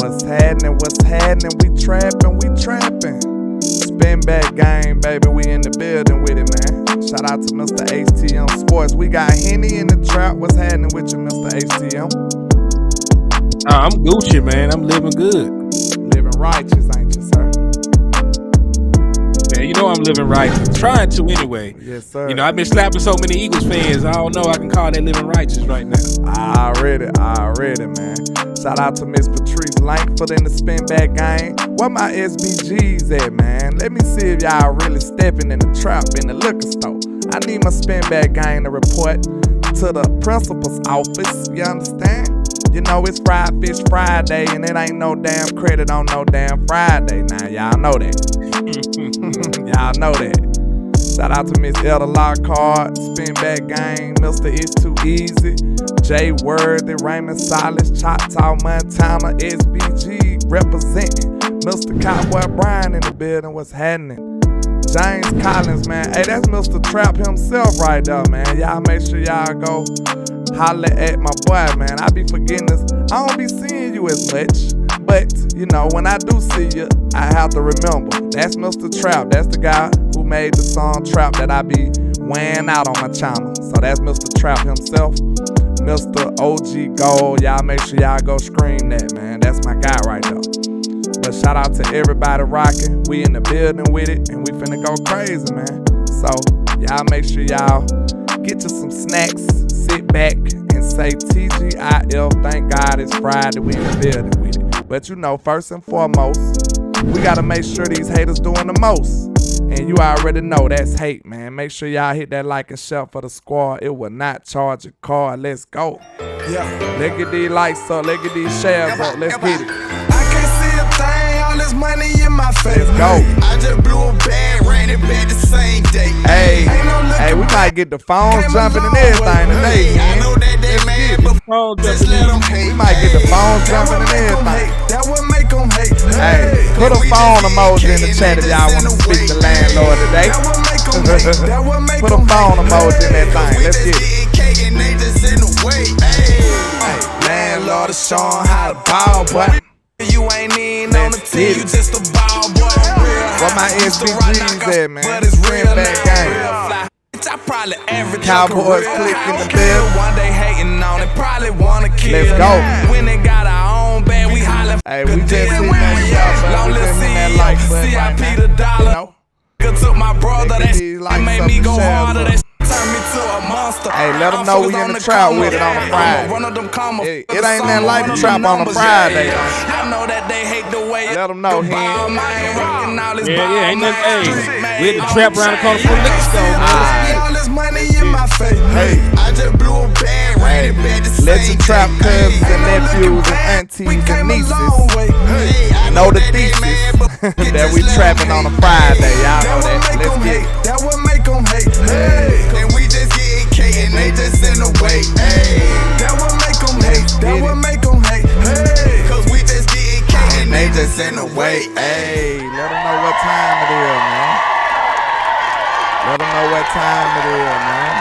What's happening? What's happening? We trapping. Spin back game, baby. We in the building with it, man. Shout out to Mr. HTM Sports. We got Henny in the trap. What's happening with you, Mr. HTM? I'm Gucci, man. I'm living good. Living righteous, ain't you, sir? Man, you know I'm living righteous. Trying to anyway. Yes, sir. You know, I've been slapping so many Eagles fans. I don't know I can call that living righteous right now. Already, man. Shout out to Miss Pratice Langford in the spin back game. Where my SBGs at, man? Let me see if y'all really stepping in the trap in the liquor store. I need my spin back game to report to the principal's office. You understand? You know it's Fried Fish Friday, and it ain't no damn credit on no damn Friday. Now y'all know that. Y'all know that. Shout out to Miss Elder Lockhart, spin back game, Mr. It's Too Easy, Jay Worthy, Raymond Silas, Choctaw, Montana, SBG representing, Mr. Cowboy Brian in the building. What's happening? James Collins, man. Hey, that's Mr. Trap himself right there, man. Y'all make sure y'all go holler at my boy, man. I be forgetting this. I don't be seeing you as much, but you know, when I do see you, I have to remember. That's Mr. Trap. That's the guy who made the song Trap that I be weighing out on my channel. So that's Mr. Trap himself, Mr. OG Gold. Y'all make sure y'all go scream that, man. That's my guy right there. But shout out to everybody rocking. We in the building with it, and we finna go crazy, man. So y'all make sure y'all get you some snacks, sit back, and say TGIF. Thank God it's Friday. We in the building with it. But you know, first and foremost, we gotta make sure these haters doing the most. And you already know that's hate, man. Make sure y'all hit that like and share for the squad. It will not charge a card. Let's go. Yeah. Let's get these likes up. Let's get these shares up. Let's get it. All this money in my face. Let's go. I just blew a bag, ran it back the same day. Hey, we might get the phones jumping and everything today, man. I know that they mad, but just let them hate. We might get the phones jumping and everything. That would make them hate. Hey, put a phone emoji in the chat if y'all want to speak to landlord today. Put a phone emoji in that thing. Let's get it. Hey, landlord is showing how to ball, boy. You ain't in on the team, you just a ball boy. What my SBGs at, man? But it's real back game. I probably average Cowboys click in the bill. One day hating on it, probably wanna kill. Let's go. When they got our own band, we hollin'. Hey, we just seen that Long little CEO, CIP the dollar. Took my brother, that made me go harder. That turned me to a monster. Hey, let them know we in the trap with it on a Friday. It ain't that like the trap on a Friday. I know that they hate the way. Let them know, Yeah, ain't nothing. Hey, we had the trap around the corner from the liquor store, man. All this money in my face. Hey, I just blew a bag, ran it back the same let your trap day. cousins and nephews and aunties and nieces know the thesis that we trapping on a Friday. Y'all know that. Let's get it. That would make them hate. And we just getting cake and they just in the way. That would make them hate. That would make them hate. Cause we just getting cake and they just in the way. Hey, let them know what time it is, man. Let them know what time it is, man.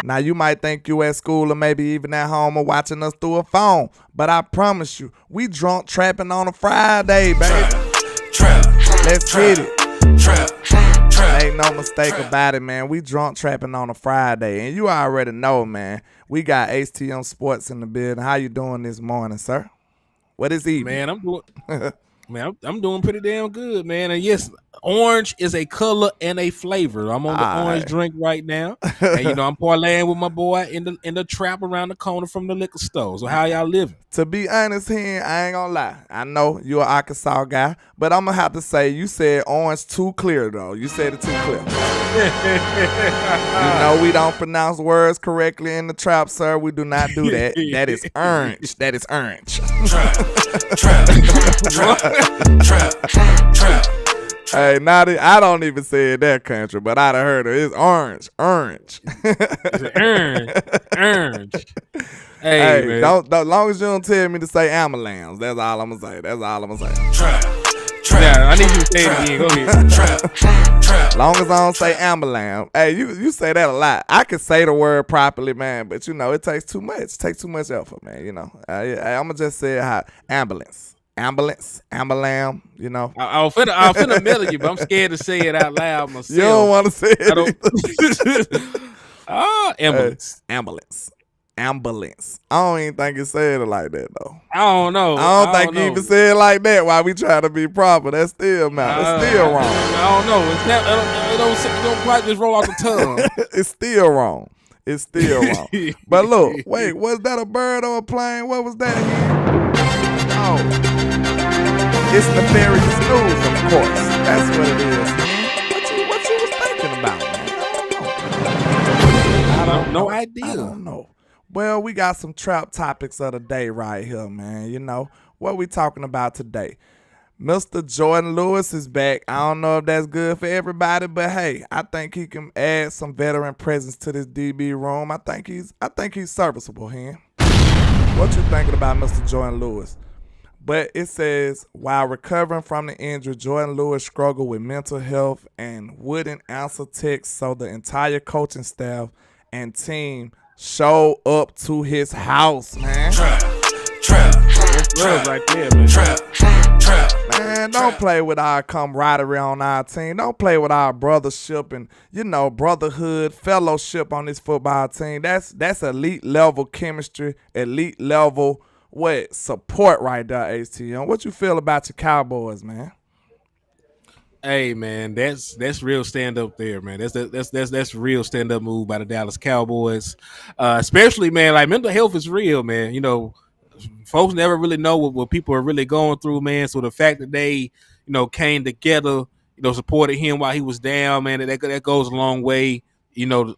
Now, you might think you at school or maybe even at home or watching us through a phone, but I promise you, we drunk trapping on a Friday, baby. Let's get it. Ain't no mistake about it, man. We drunk trapping on a Friday, and you already know, man. We got HTM Sports in the building. How you doing this morning, sir? What is evening? Man, I'm doing pretty damn good, man. And yes, orange is a color and a flavor. I'm on the orange drink right now, and you know I'm parlaying with my boy in the trap around the corner from the liquor store. So how y'all living? To be honest, here I ain't gonna lie. I know you're an Arkansas guy, but I'm gonna have to say you said orange too clear though. You said it too clear. You know we don't pronounce words correctly in the trap, sir. We do not do that. That is orange. That is orange. Trap. Hey, now I don't even say it that country, but I'd have heard it. It's orange. Orange. Hey, man. don't long as you don't tell me to say ambulance. That's all I'm gonna say. Trap. Now, I need you to say it again. Go ahead. Long as I don't say ambulance. Hey, you say that a lot. I can say the word properly, man, but it takes too much. It takes too much effort, man. I'ma just say it how ambulance, ambulance. I'm finna mail you, but I'm scared to say it out loud myself. You don't want to say it. Ambulance. Hey, ambulance. I don't even think you said it like that though. I don't know. I don't think you even said it like that. While we try to be proper, that's still It's still wrong. I don't know. It don't quite just roll off the tongue. It's still wrong. It's still wrong. But look, wait, was that a bird or a plane? What was that again? Oh, it's nefarious news, of course. That's what it is. What you was thinking about, man? I don't know. No idea. I don't know. Well, we got some trap topics of the day right here, man. What we talking about today? Mr. Jourdan Lewis is back. I don't know if that's good for everybody, but hey, I think he can add some veteran presence to this DB room. I think he's serviceable here. What you thinking about Mr. Jourdan Lewis? But it says, while recovering from the injury, Jourdan Lewis struggled with mental health and wouldn't answer texts, so the entire coaching staff and team show up to his house, man. Trap. That's right there, man. Trap. Man, don't play with our camaraderie on our team. Don't play with our brothership and, brotherhood, fellowship on this football team. That's elite level chemistry, elite level support right there, HTM. What you feel about your Cowboys, man? Hey man, that's real stand up there, man. That's real stand up move by the Dallas Cowboys. Especially, man, like mental health is real, man. Folks never really know what people are really going through, man. So the fact that they, came together, supported him while he was down, man, that goes a long way. That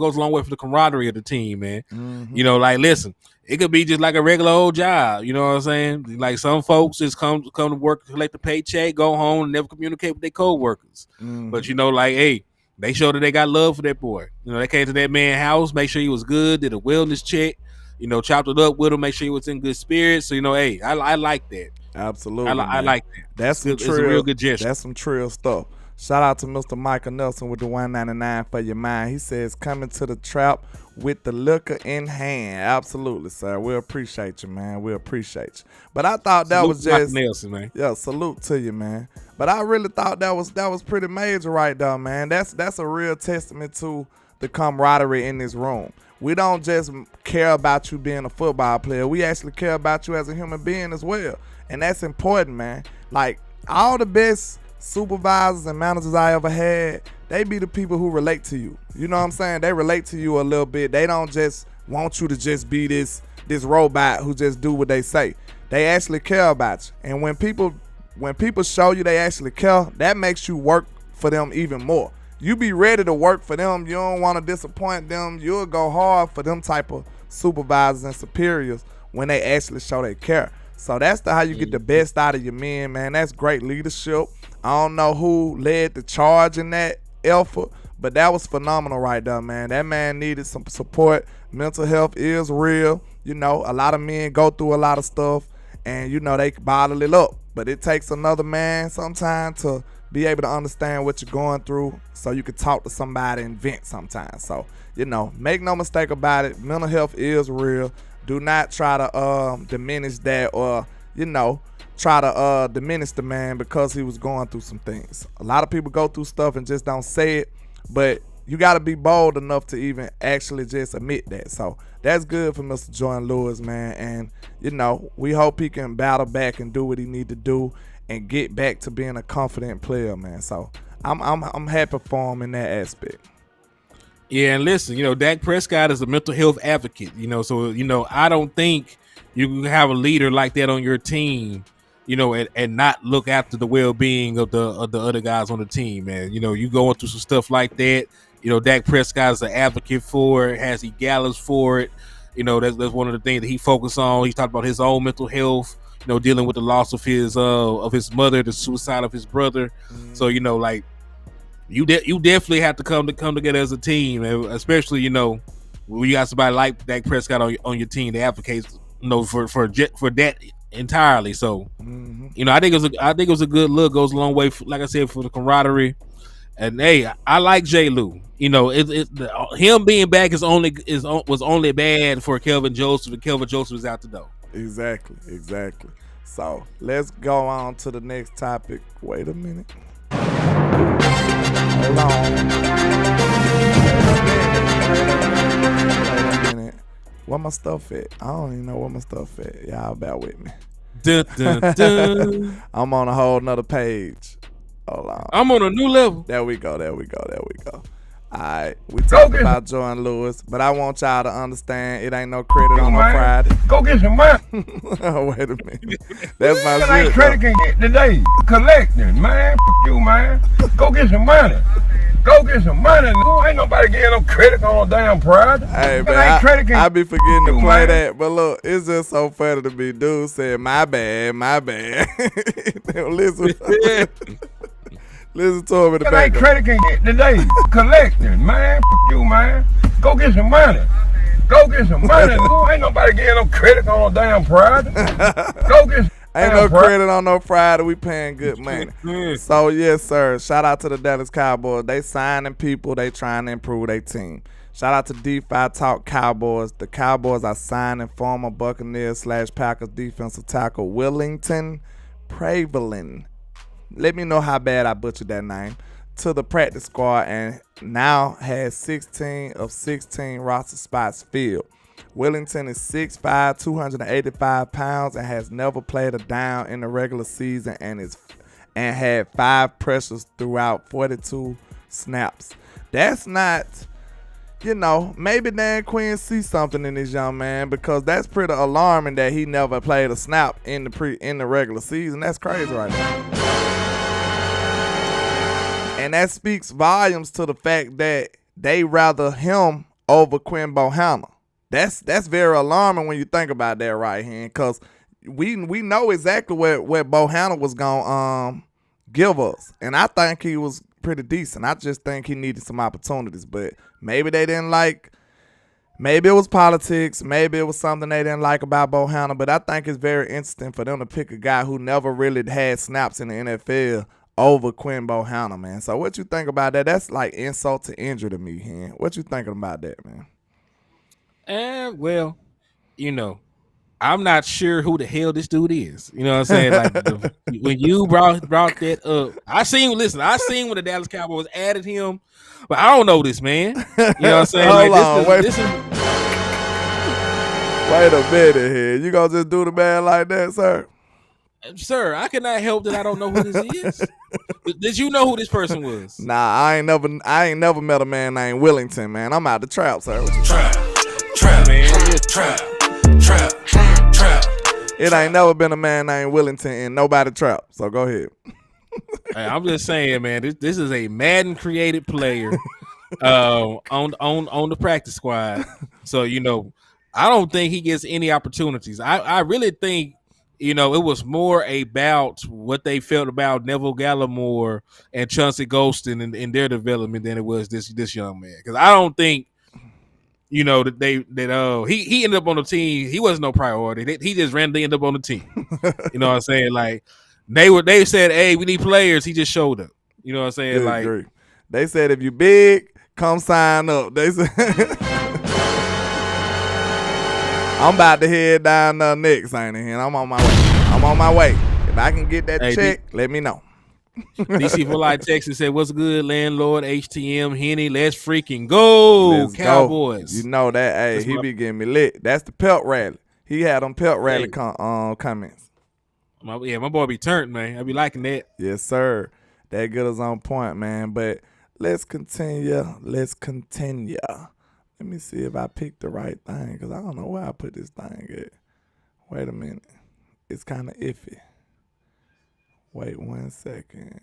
goes a long way for the camaraderie of the team, man. Mm-hmm. Listen, it could be just like a regular old job. You know what I'm saying? Like some folks just come to work, collect the paycheck, go home, and never communicate with their coworkers. Mm-hmm. But hey, they showed that they got love for that boy. They came to that man's house, make sure he was good, did a wellness check, chopped it up with him, make sure he was in good spirits. So hey, I like that. Absolutely, I like that. That's it's a real good gesture. That's some trill stuff. Shout out to Mr. Michael Nelson with the $1.99 for your mind. He says, coming to the trap with the liquor in hand. Absolutely, sir. We appreciate you, man. We appreciate you. But I thought that was just Nelson, man. Yeah, salute to you, man. But I really thought that was pretty major right there, man. That's a real testament to the camaraderie in this room. We don't just care about you being a football player. We actually care about you as a human being as well. And that's important, man. Like, all the best supervisors and managers I ever had, they be the people who relate to you. You know what I'm saying? They relate to you a little bit. They don't just want you to just be this robot who just do what they say. They actually care about you. And when people show you they actually care, that makes you work for them even more. You be ready to work for them. You don't want to disappoint them. You'll go hard for them type of supervisors and superiors when they actually show they care. So that's how you get the best out of your men, man. That's great leadership. I don't know who led the charge in that effort, but that was phenomenal right there, man. That man needed some support. Mental health is real. A lot of men go through a lot of stuff, and, they bottle it up. But it takes another man sometimes to be able to understand what you're going through so you can talk to somebody and vent sometimes. So, make no mistake about it. Mental health is real. Do not try to diminish that or, try to diminish the man because he was going through some things. A lot of people go through stuff and just don't say it, but you got to be bold enough to even actually just admit that. So that's good for Mr. Jourdan Lewis, man. And, we hope he can battle back and do what he need to do and get back to being a confident player, man. So I'm happy for him in that aspect. Yeah, and listen, Dak Prescott is a mental health advocate, so, I don't think you can have a leader like that on your team, and not look after the well-being of the other guys on the team, man. You going through some stuff like that. Dak Prescott is an advocate for it, has he gallows for it. That's one of the things that he focused on. He talked about his own mental health, dealing with the loss of his mother, the suicide of his brother. Mm-hmm. So, you definitely have to come together as a team, especially when you got somebody like Dak Prescott on your team that advocates for that entirely. So, I think it was a good look. Goes a long way, like I said, for the camaraderie. And hey, I like J. Lou. Him being back was only bad for Kelvin Joseph, and Kelvin Joseph was out the door. Exactly. So let's go on to the next topic. Wait a minute. Hold on. Wait a minute. Where my stuff at? I don't even know where my stuff at. Y'all bear with me. Dun, dun, dun. I'm on a whole nother page. Hold on. I'm on a new level. There we go. Alright, we talked about Jourdan Lewis, but I want y'all to understand it ain't no credit on no Friday. Go get some money. Wait a minute. That's my shit. Ain't credit can get today. Collecting, man. F you, man. Go get some money. Ain't nobody getting no credit on no damn Friday. Hey, man, I be forgetting to play that, but look, it's just so funny to me. Dude said, my bad. Listen to him in the background. Ain't credit can get today. Collecting, man. F you, man. Go get some money. Ain't nobody getting no credit on no damn Friday. Ain't no credit on no Friday. We paying good money. So, yes, sir. Shout out to the Dallas Cowboys. They signing people. They trying to improve their team. Shout out to DeFi Talk Cowboys. The Cowboys are signing former Buccaneers/Packers defensive tackle Willington Prevelin. Let me know how bad I butchered that name. To the practice squad and now has 16 of 16 roster spots filled. Willington is 6'5", 285 pounds, and has never played a down in the regular season and had 5 pressures throughout 42 snaps. That's not, maybe Dan Quinn sees something in this young man, because that's pretty alarming that he never played a snap in the regular season. That's crazy right now. And that speaks volumes to the fact that they rather him over Quinn Bohanna. That's very alarming when you think about that right here, because we know exactly what Bohanna was gonna give us, and I think he was pretty decent. I just think he needed some opportunities, but maybe they didn't like. Maybe it was politics. Maybe it was something they didn't like about Bohanna. But I think it's very interesting for them to pick a guy who never really had snaps in the NFL over Quinn Bohanna, man. So what you think about that? That's like insult to injury to me, man. What you thinking about that, man? Well, I'm not sure who the hell this dude is. You know what I'm saying? Like when you brought that up, I seen when the Dallas Cowboys added him, but I don't know this man. You know what I'm saying? Hold on, wait a minute here. You gonna just do the man like that, sir? Sir, I cannot help that I don't know who this is. Did you know who this person was? Nah, I ain't never met a man named Willington, man. I'm out the trap, sir. Trap. It ain't never been a man named Willington in nobody trap. So go ahead. Hey, I'm just saying, man. This is a Madden created player on the practice squad. So I don't think he gets any opportunities. I really think it was more about what they felt about Neville Gallimore and Chauncey Golston in their development than it was this young man. Because I don't think. He ended up on the team. He wasn't no priority. He just randomly ended up on the team. You know what I'm saying? Like they said, hey, we need players. He just showed up. You know what I'm saying? Good grief. They said if you big, come sign up. They said I'm about to head down next, ain't it? I'm on my way. If I can get that check, let me know. DC for Life Texas said, what's good, landlord, HTM, Henny, let's freaking go, let's Cowboys. Go. You know that, hey, he be getting me lit. That's the pelt rally. He had them pelt rally comments. My boy be turned, man. I be liking that. Yes, sir. That good is on point, man. But let's continue. Let me see if I picked the right thing, because I don't know where I put this thing at. Wait a minute. It's kind of iffy. Wait 1 second.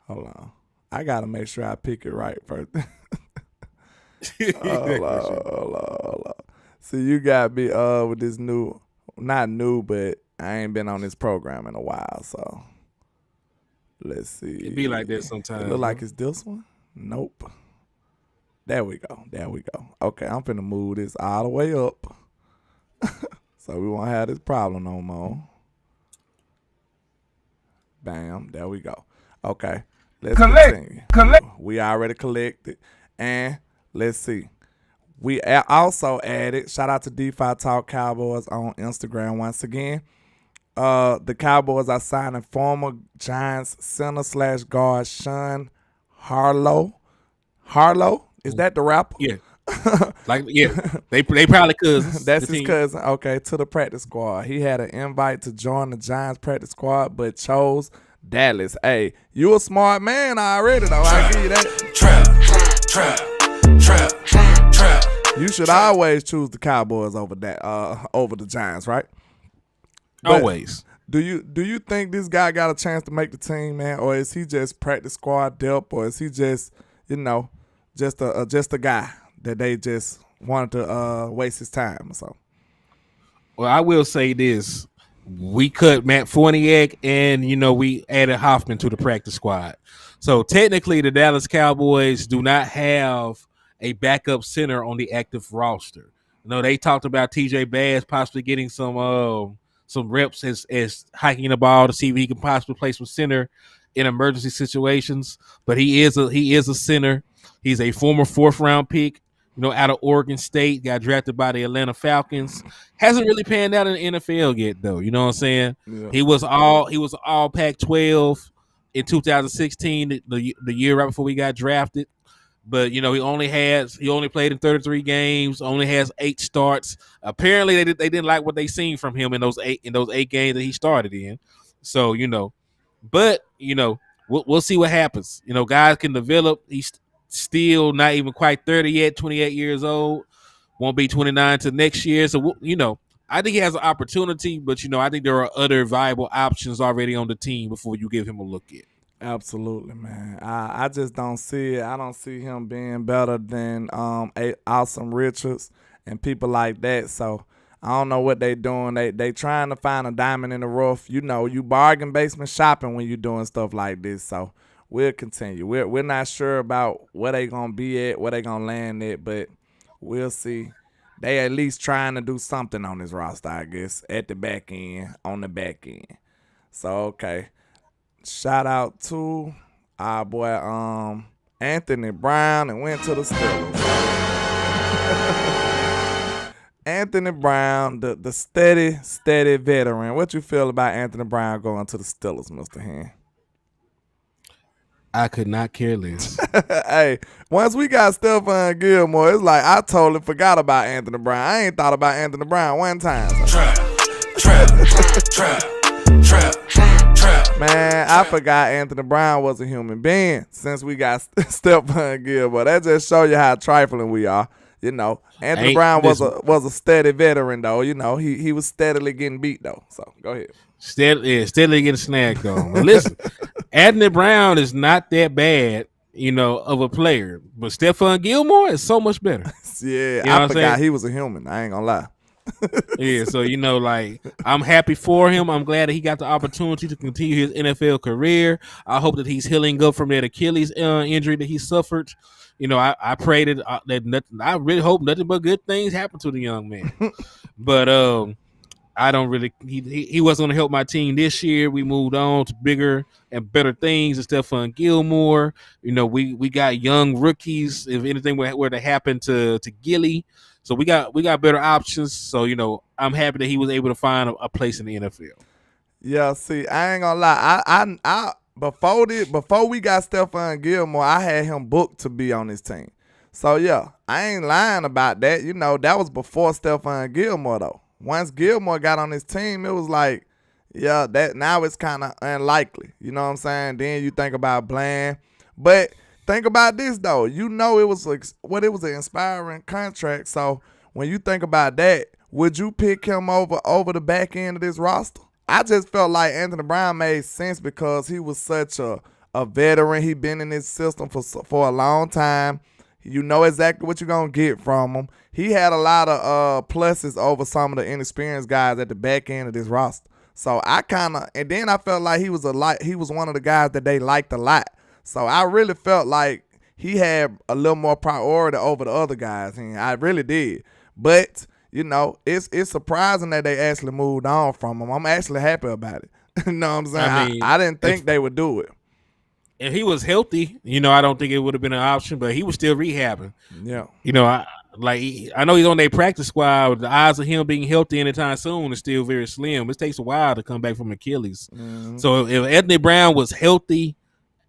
Hold on. I got to make sure I pick it right first. Hold on. See, you got me with this not new, but I ain't been on this program in a while, so let's see. It be like that sometimes. It look like it's this one? Nope. There we go. Okay, I'm finna move this all the way up. So we won't have this problem no more. Bam, there we go. Okay, let's continue. We already collected, and let's see. We also added, shout out to DeFi Talk Cowboys on Instagram once again. The Cowboys are signing former Giants center / guard Sean Harlow. Harlow? Is that the rapper? Yeah. They probably cousins. That's his cousin. Okay, to the practice squad. He had an invite to join the Giants practice squad, but chose Dallas. Hey, you a smart man already, though. I give you that. Trap. You should always choose the Cowboys over the Giants, right? But always. Do you think this guy got a chance to make the team, man, or is he just practice squad depth, or is he just just a guy that they just wanted to waste his time or something? Well, I will say this. We cut Matt Forniak and, we added Hoffman to the practice squad. So technically the Dallas Cowboys do not have a backup center on the active roster. They talked about TJ Bass possibly getting some reps as hiking the ball to see if he can possibly play some center in emergency situations. But he is a center. He's a former 4th round pick, out of Oregon State, got drafted by the Atlanta Falcons. Hasn't really panned out in the NFL yet, though. You know what I'm saying? Yeah. He was all Pac-12 in 2016, the year right before we got drafted. But he only played in 33 games, only has 8 starts. Apparently they didn't like what they seen from him in those eight games that he started in. So, but we'll see what happens. Guys can develop. He's still not even quite 30 yet, 28 years old. Won't be 29 till next year. So, I think he has an opportunity, but, I think there are other viable options already on the team before you give him a look at. Absolutely, man. I just don't see it. I don't see him being better than Awesome Richards and people like that. So I don't know what they doing. They trying to find a diamond in the rough. You bargain basement shopping when you doing stuff like this. So we'll continue. We're not sure about where they gonna be at, where they gonna land at, but we'll see. They at least trying to do something on this roster, I guess, at the back end, on the back end. So okay. Shout out to our boy Anthony Brown and went to the Steelers. Anthony Brown, the steady veteran. What you feel about Anthony Brown going to the Steelers, Mr. Hen? I could not care less. Hey, once we got Stephon Gilmore, it's like I totally forgot about Anthony Brown. I ain't thought about Anthony Brown one time. So. Trap. Man, I forgot Anthony Brown was a human being since we got Stephon Gilmore. That just show you how trifling we are. Anthony Brown was a steady veteran though. He was steadily getting beat though. So go ahead. Steadily getting snagged though. But listen, Anthony Brown is not that bad, of a player, but Stephon Gilmore is so much better. Yeah, I forgot he was a human. I ain't gonna lie. Yeah, so I'm happy for him. I'm glad that he got the opportunity to continue his NFL career. I hope that he's healing up from that Achilles injury that he suffered. I pray that I really hope nothing but good things happen to the young man. But I don't really. He wasn't going to help my team this year. We moved on to bigger and better things. And Stephon Gilmore. We got young rookies. If anything were to happen to Gilly. So we got better options. So, I'm happy that he was able to find a place in the NFL. Yeah, see, I ain't gonna lie. I before we got Stephon Gilmore, I had him booked to be on this team. So yeah, I ain't lying about that. That was before Stephon Gilmore though. Once Gilmore got on his team, it was like, yeah, that now it's kind of unlikely. You know what I'm saying? Then you think about Bland, but think about this though. It was an inspiring contract. So when you think about that, would you pick him over the back end of this roster? I just felt like Anthony Brown made sense because he was such a veteran. He been in this system for a long time. You know exactly what you're going to get from him. He had a lot of pluses over some of the inexperienced guys at the back end of this roster. So and then I felt like he was one of the guys that they liked a lot. So I really felt like he had a little more priority over the other guys. And I really did. But, you know, it's surprising that they actually moved on from him. I'm actually happy about it. You know what I'm saying? I mean, I didn't think they would do it. If he was healthy, you know, I don't think it would have been an option, but he was still rehabbing. Yeah. You know, I know he's on their practice squad. The odds of him being healthy anytime soon is still very slim. It takes a while to come back from Achilles. Mm-hmm. So if Anthony Brown was healthy,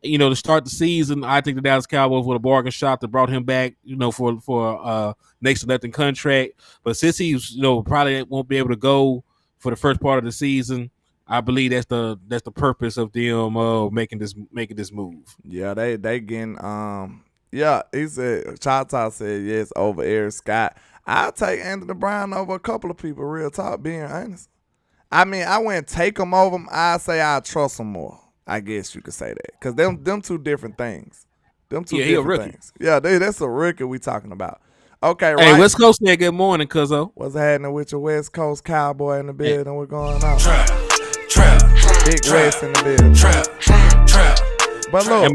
you know, to start the season, I think the Dallas Cowboys would have bargain shop that brought him back, you know, for next to nothing contract. But since he's, you know, probably won't be able to go for the first part of the season, I believe that's the purpose of them making this move. Yeah, they getting yeah, he said Chata said yes over Eric Scott. I'll take Anthony Brown over a couple of people, real talk, being honest. I mean, I wouldn't take him over him. I say I trust him more. I guess you could say that. Because them two different things. Them two different things. Yeah, that's a rookie we talking about. Okay, right. Hey, West Coast there, good morning, cuzzo. What's happening with your West Coast cowboy in the building? What's going on? Trap. Big West in the building. Trap. But look, and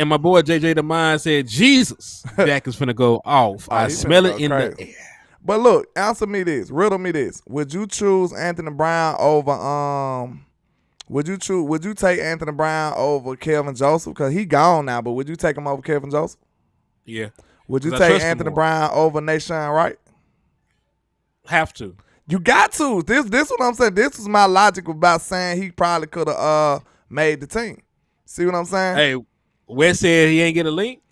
my boy JJ the Mind said, Jesus, Jack is finna go off. I smell it in the air. But look, answer me this, riddle me this. Would you choose Anthony Brown over Would you take Anthony Brown over Kelvin Joseph? Because he gone now, but would you take him over Kelvin Joseph? Yeah. Would you take Anthony Brown over Nashawn Wright? Have to. You got to. This what I'm saying. This was my logic about saying he probably could have made the team. See what I'm saying? Hey, Wes said he ain't get a link.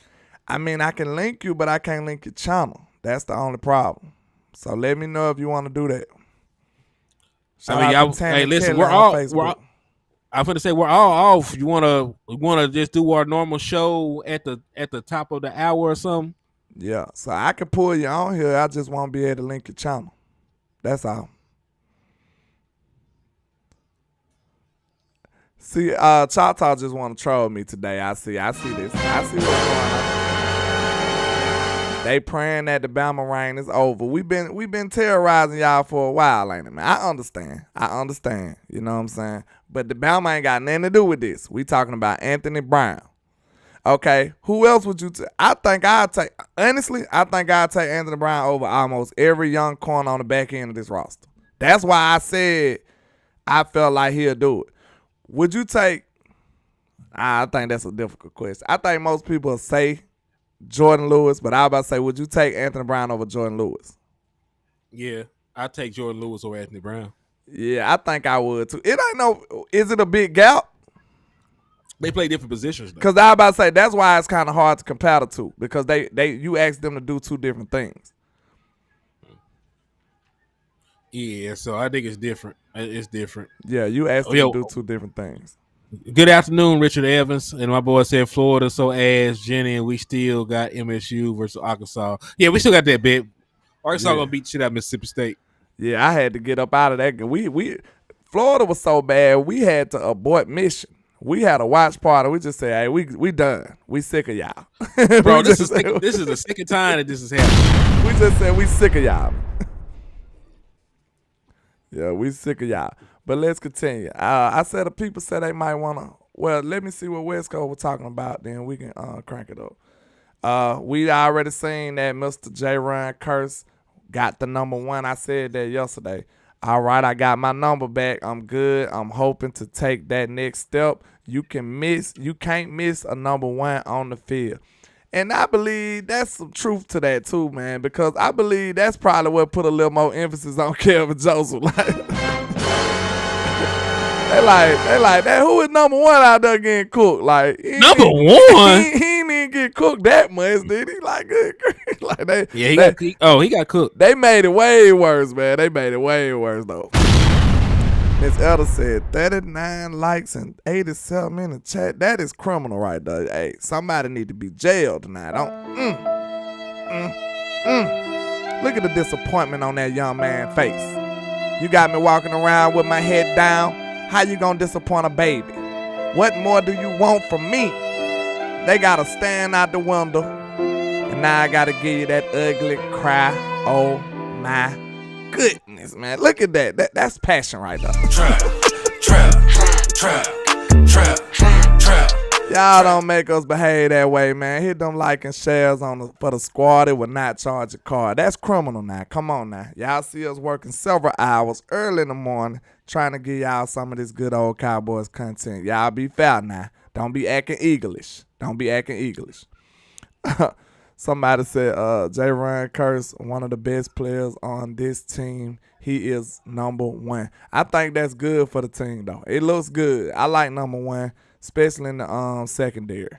I mean, I can link you, but I can't link your channel. That's the only problem. So let me know if you want to do that. Hey, listen, we're all I'm gonna say we're all off. You wanna just do our normal show at the top of the hour or something? Yeah. So I can pull you on here. I just won't be able to link your channel. That's all. See, Chata just want to troll me today. I see this. I see what's going on. They praying that the Bama reign is over. We've been terrorizing y'all for a while, ain't it, man? I understand. You know what I'm saying? But the Bama ain't got nothing to do with this. We talking about Anthony Brown. Okay, who else would you take? I think I'll take Anthony Brown over almost every young corner on the back end of this roster. That's why I said I felt like he'll do it. Would you take? I think that's a difficult question. I think most people say Jourdan Lewis, but I was about to say, would you take Anthony Brown over Jourdan Lewis? Yeah, I'd take Jourdan Lewis over Anthony Brown. Yeah, I think I would too. Is it a big gap? They play different positions. Because I was about to say, that's why it's kind of hard to compare the two, because you ask them to do two different things. Yeah, so I think it's different. It's different. Yeah, you asked them to do two different things. Good afternoon, Richard Evans. And my boy said Florida so ass, Jenny, and we still got MSU versus Arkansas. Yeah, we still got that bit. Arkansas gonna beat shit out of Mississippi State. Yeah, I had to get up out of that. Florida was so bad, we had to abort mission. We had a watch party. We just said, hey, we done. We sick of y'all. Bro, this is the second time that this has happened. We just said we sick of y'all. Yeah, we sick of y'all. But let's continue. I said the people said they might want to. Well, let me see what West Coast was talking about. Then we can crank it up. We already seen that Mr. J-Run Curse got the number one. I said that yesterday. All right, I got my number back. I'm good. I'm hoping to take that next step. You can't miss a number one on the field. And I believe that's some truth to that too, man, because I believe that's probably what put a little more emphasis on Kelvin Joseph. They like that. Who is number one out there getting cooked? Like number one, he didn't even get cooked that much, did he? Like good, like he got cooked. They made it way worse, man. They made it way worse though. Miss Elder said 39 likes and 87 in the chat. That is criminal right there. Hey, somebody need to be jailed tonight. Look at the disappointment on that young man's face. You got me walking around with my head down. How you gonna disappoint a baby? What more do you want from me? They gotta stand out the window, and now I gotta give you that ugly cry. Oh my goodness, man! Look at that. That's passion right there. Trap. Y'all don't make us behave that way, man. Hit them like and shares for the squad. It will not charge a card. That's criminal now. Come on now. Y'all see us working several hours early in the morning trying to give y'all some of this good old Cowboys content. Y'all be fair now. Don't be acting eaglish. Somebody said Jourdan Lewis, one of the best players on this team. He is number one. I think that's good for the team, though. It looks good. I like number one, especially in the secondary.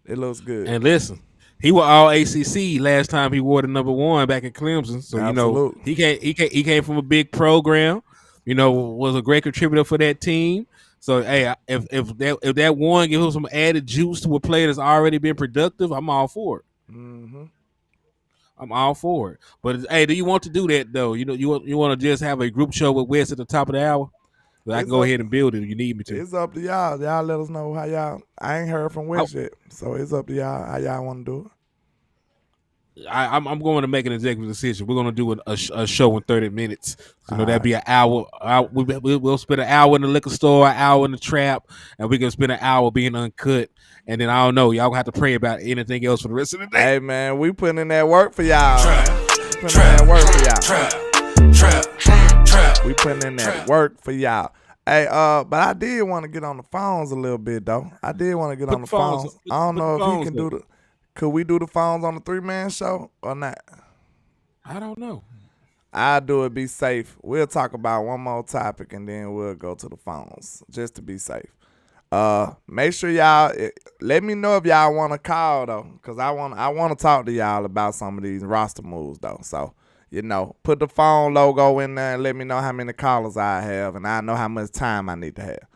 It looks good. And listen, he was all ACC last time he wore the number one back in Clemson. So Absolutely. he came from a big program. Was a great contributor for that team. So hey, if that one gives him some added juice to a player that's already been productive, I'm all for it. Mm-hmm. I'm all for it. But hey, do you want to do that though? You want to just have a group show with Wes at the top of the hour? So I can go ahead and build it if you need me to. It's up to y'all. Y'all let us know how y'all. I ain't heard from Wes yet, so it's up to y'all how y'all want to do it. I'm going to make an executive decision. We're going to do a show in 30 minutes. That'd be an hour. We'll spend an hour in the liquor store, an hour in the trap, and we can spend an hour being uncut. And then I don't know. Y'all have to pray about anything else for the rest of the day. Hey man, we putting in that work for y'all. We putting in that work for y'all. Hey, but I did want to get on the phones a little bit though. I don't know if he can do the. Could we do the phones on the 3-man show or not? I don't know. I'll do it. Be safe. We'll talk about one more topic and then we'll go to the phones just to be safe. Make sure y'all let me know if y'all want to call though, cause I want to talk to y'all about some of these roster moves though. So put the phone logo in there and let me know how many callers I have, and I know how much time I need to have.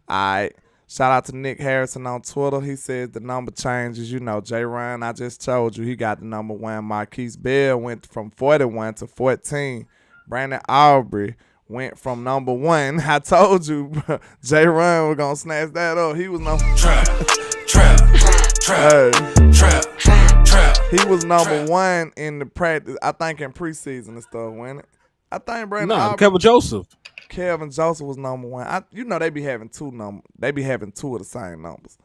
All right. Shout out to Nick Harrison on Twitter. He says the number changes. Jourdan, I just told you he got the number one. Marquise Bell went from 41 to 14. Brandon Aubrey went from number one. I told you Jourdan was going to snatch that up. He was number He was number one in the practice, I think in preseason and stuff, wasn't it? I think Brandon Aubrey. Kevin Joseph. Kevin Joseph was number one. They be having two numbers. They be having two of the same numbers.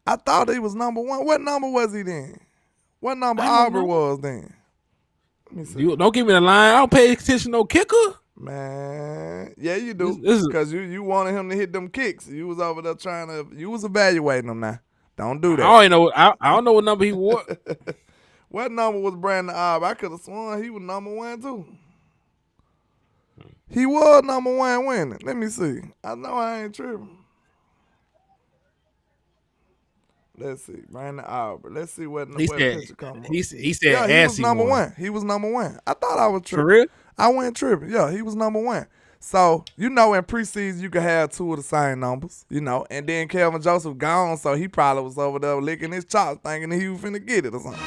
I thought he was number one. What number was he then? What number Aubrey was then? Let me see. You don't give me the line. I don't pay attention to no kicker. Man, yeah, you do. Because you wanted him to hit them kicks. You was over there you was evaluating him now. Don't do that. I don't know what number he wore. What number was Brandon Aubrey? I could have sworn he was number one too. He was number one winning. Let me see. I know I ain't tripping. Let's see. Brandon Aubrey. Let's see what picture come up. He said he was number one. He was number one. I thought I was tripping. For real? I went tripping. Yeah, he was number one. So, in preseason, you could have two of the same numbers, and then Kevin Joseph gone, so he probably was over there licking his chops thinking that he was finna get it or something.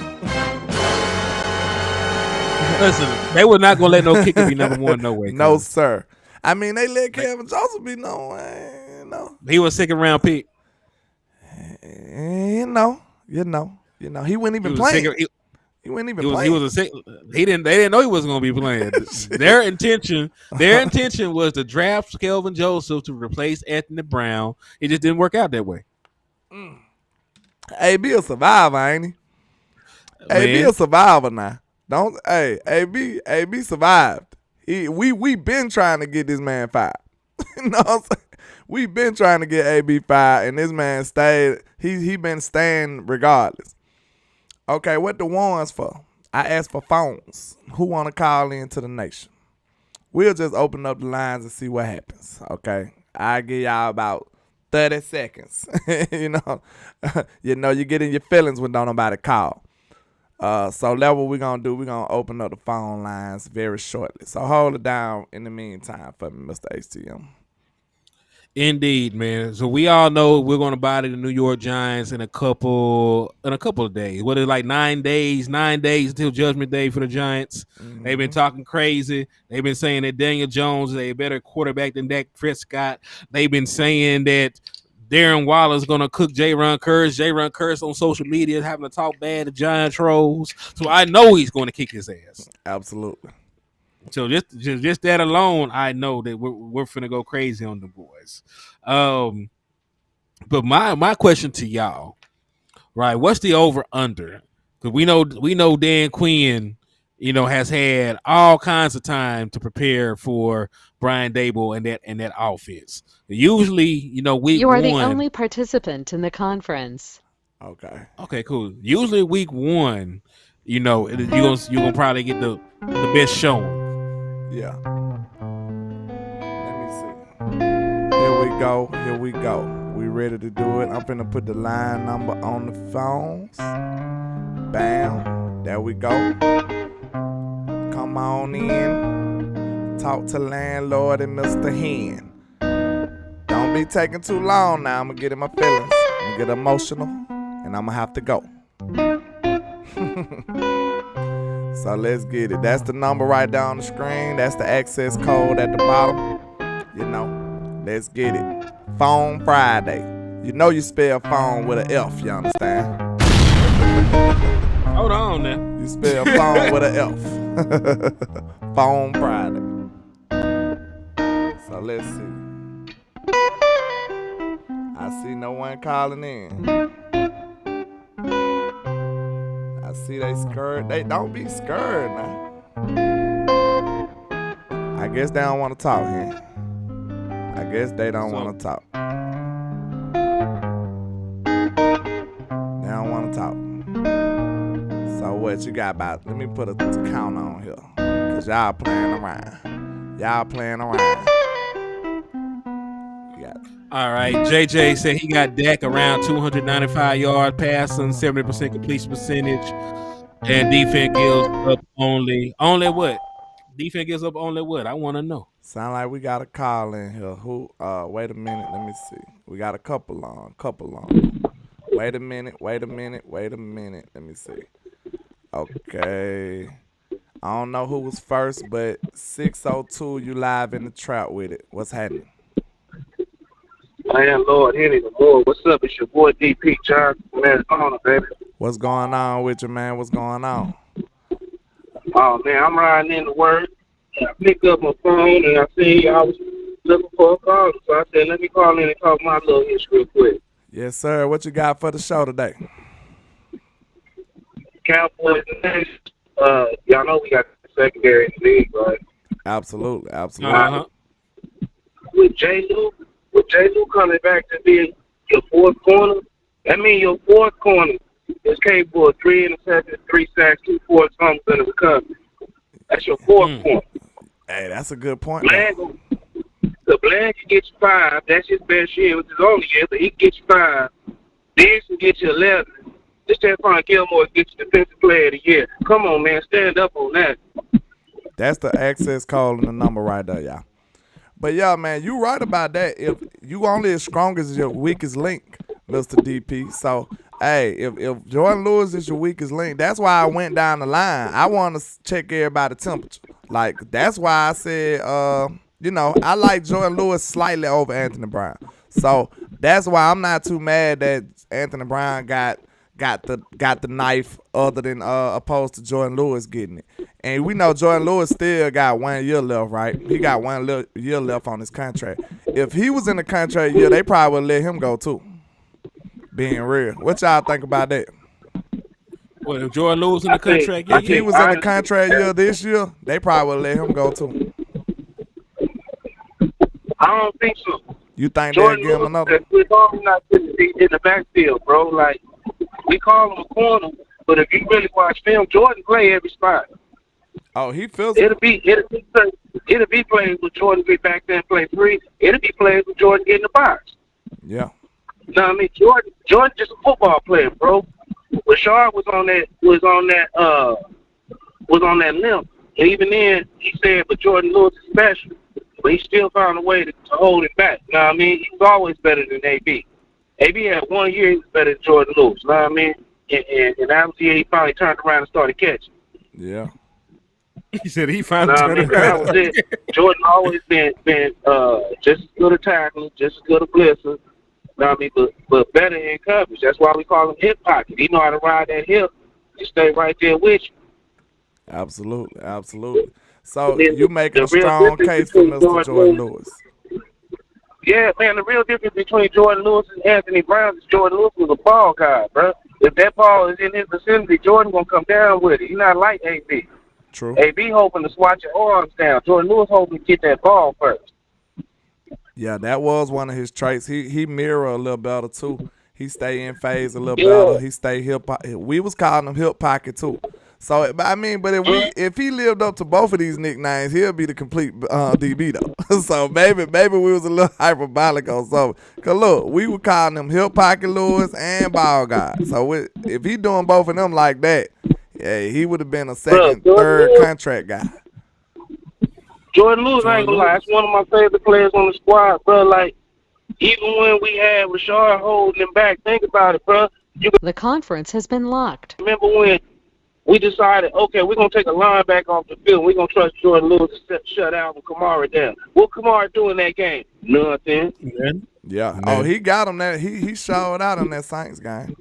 Listen, they were not going to let no kicker be number one, no way. No, sir. I mean, they let Kevin Joseph be number one, He was second round pick. You know. He wouldn't even play. He wouldn't even play. They didn't know he wasn't going to be playing. Their intention was to draft Kelvin Joseph to replace Anthony Brown. It just didn't work out that way. AB a survivor, ain't he? AB a survivor now. AB survived. We been trying to get this man fired. You know what I'm saying? We been trying to get AB fired, and this man stayed. He been staying regardless. Okay, what the ones for? I asked for phones. Who want to call in to the nation? We'll just open up the lines and see what happens. Okay, I'll give y'all about 30 seconds. You get in your feelings when don't nobody call. So that's what we're going to do. We're going to open up the phone lines very shortly. So hold it down in the meantime for me, Mr. HTM. Indeed, man. So we all know we're going to body the New York Giants in a couple of days. What is it, like 9 days? 9 days until Judgment Day for the Giants. Mm-hmm. They've been talking crazy. They've been saying that Daniel Jones is a better quarterback than Dak Prescott. They've been saying that Darren Waller is going to cook Jourdan Lewis. Jourdan Lewis on social media is having to talk bad to Giant trolls. So I know he's going to kick his ass. Absolutely. So just that alone, I know that we're finna go crazy on the boys. But my question to y'all Right. What's the over under? Because we know Dan Quinn, has had all kinds of time to prepare for Brian Dable and that offense. Usually, week You are the one. only participant in the conference. Okay. Okay, cool. Usually week one, you're gonna probably get the best showing. Yeah. Let me see. Here we go. We ready to do it. I'm finna put the line number on the phones. Bam. There we go. Come on in. Talk to landlord and Mr. Hen. Don't be taking too long now. I'm gonna get in my feelings. I'm gonna get emotional. And I'm gonna have to go. So let's get it. That's the number right there on the screen. That's the access code at the bottom. Let's get it. Phone Friday. You spell phone with an F, you understand? Hold on now. You spell phone with an F. Phone Friday. So let's see. I see no one calling in. I see they scared. They don't be scared now. I guess they don't want to talk here. I guess they don't want to talk. They don't want to talk. So what you got about? Let me put a count on here. Because y'all playing around. All right. JJ said he got Dak around 295 yards passing, 70% completion percentage, and defense gives up only what? Defense gives up only what? I want to know. Sound like we got a call in here. Who? Wait a minute. Let me see. We got a couple on. Wait a minute. Let me see. Okay. I don't know who was first, but 602, you live in the trap with it. What's happening? Landlord Henny the boy. What's up? It's your boy DP John from Arizona, baby. What's going on with you, man? What's going on? Oh man, I'm riding into work. I picked up my phone and I seen y'all was looking for a call, so I said, let me call in and talk my little history real quick. Yes, sir. What you got for the show today? Cowboys next. Y'all know we got the secondary in the league, right? Absolutely. Uh-huh. With J. Lou coming back to be your fourth corner, that means your fourth corner is capable of 3 interceptions, 3 sacks, 2 forced fumbles, and a recovery. That's your fourth corner. Hey, that's a good point. Bland can get you 5. That's his best year, which is only year, but he can get you 5. Diggs can get you 11. This Stephon Gilmore can get you defensive player of the year. Come on, man, stand up on that. That's the access code and the number right there, y'all. But yeah, man, you right about that. If you only as strong as your weakest link, Mr. DP. So, hey, if Jourdan Lewis is your weakest link, that's why I went down the line. I want to check everybody's temperature. Like, that's why I said, I like Jourdan Lewis slightly over Anthony Brown. So that's why I'm not too mad that Anthony Brown got the knife other than opposed to Jourdan Lewis getting it. And we know Jourdan Lewis still got 1 year left, right? He got 1 year left on his contract. If he was in the contract year, they probably would let him go too. Being real. What y'all think about that? What, if Jourdan Lewis in the contract year? If he was in the contract year this year, they probably would let him go too. I don't think so. You think they'll give him another? We're normally not putting in the backfield, bro. Like, we call him a corner, but if you really watch film, Jordan play every spot. Oh, he feels It'll be plays with Jordan get back there and play 3. It'll be plays with Jordan get in the box. Yeah. You know what I mean? Jordan just a football player, bro. Rashard was on that limb. And even then he said, but Jourdan Lewis is special. But he still found a way to hold it back. You know what I mean? He was always better than AB. AB had 1 year he was better than Jourdan Lewis. You know what I mean? And that was the year he finally turned around and started catching. Yeah. He said he finally turned That around. was it. Jordan always been just as good a tackler, just as good a blitzer. You know what I mean? But better in coverage. That's why we call him hip pocket. He know how to ride that hip and stay right there with you. Absolutely. So you making a strong case for Mr. Jourdan Lewis. Yeah, man, the real difference between Jourdan Lewis and Anthony Brown is Jourdan Lewis was a ball guy, bro. if that ball is in his vicinity, Jourdan gonna come down with it. He's not like AB. True. AB hoping to swat your arms down. Jourdan Lewis hoping to get that ball first. Yeah, that was one of his traits. He mirror a little better too. He stay in phase a little better. He stay hip. We was calling him hip pocket too. So I mean, but if he lived up to both of these nicknames, he'll be the complete DB though. So maybe we was a little hyperbolic on something. Cause look, we were calling him hip pocket Lewis and ball guy. So if he doing both of them like that, yeah, he would have been a second, third contract guy. Jourdan Lewis, I ain't gonna lie, that's one of my favorite players on the squad, bro. Like, even when we had Rashard holding him back, think about it, bro. The conference has been locked. Remember when we decided, okay, we're going to take a linebacker off the field. We're going to trust Jourdan Lewis to shut Alvin Kamara down. What Kamara do in that game? Nothing. Yeah. Oh, he got him that. He showed out in that Saints game.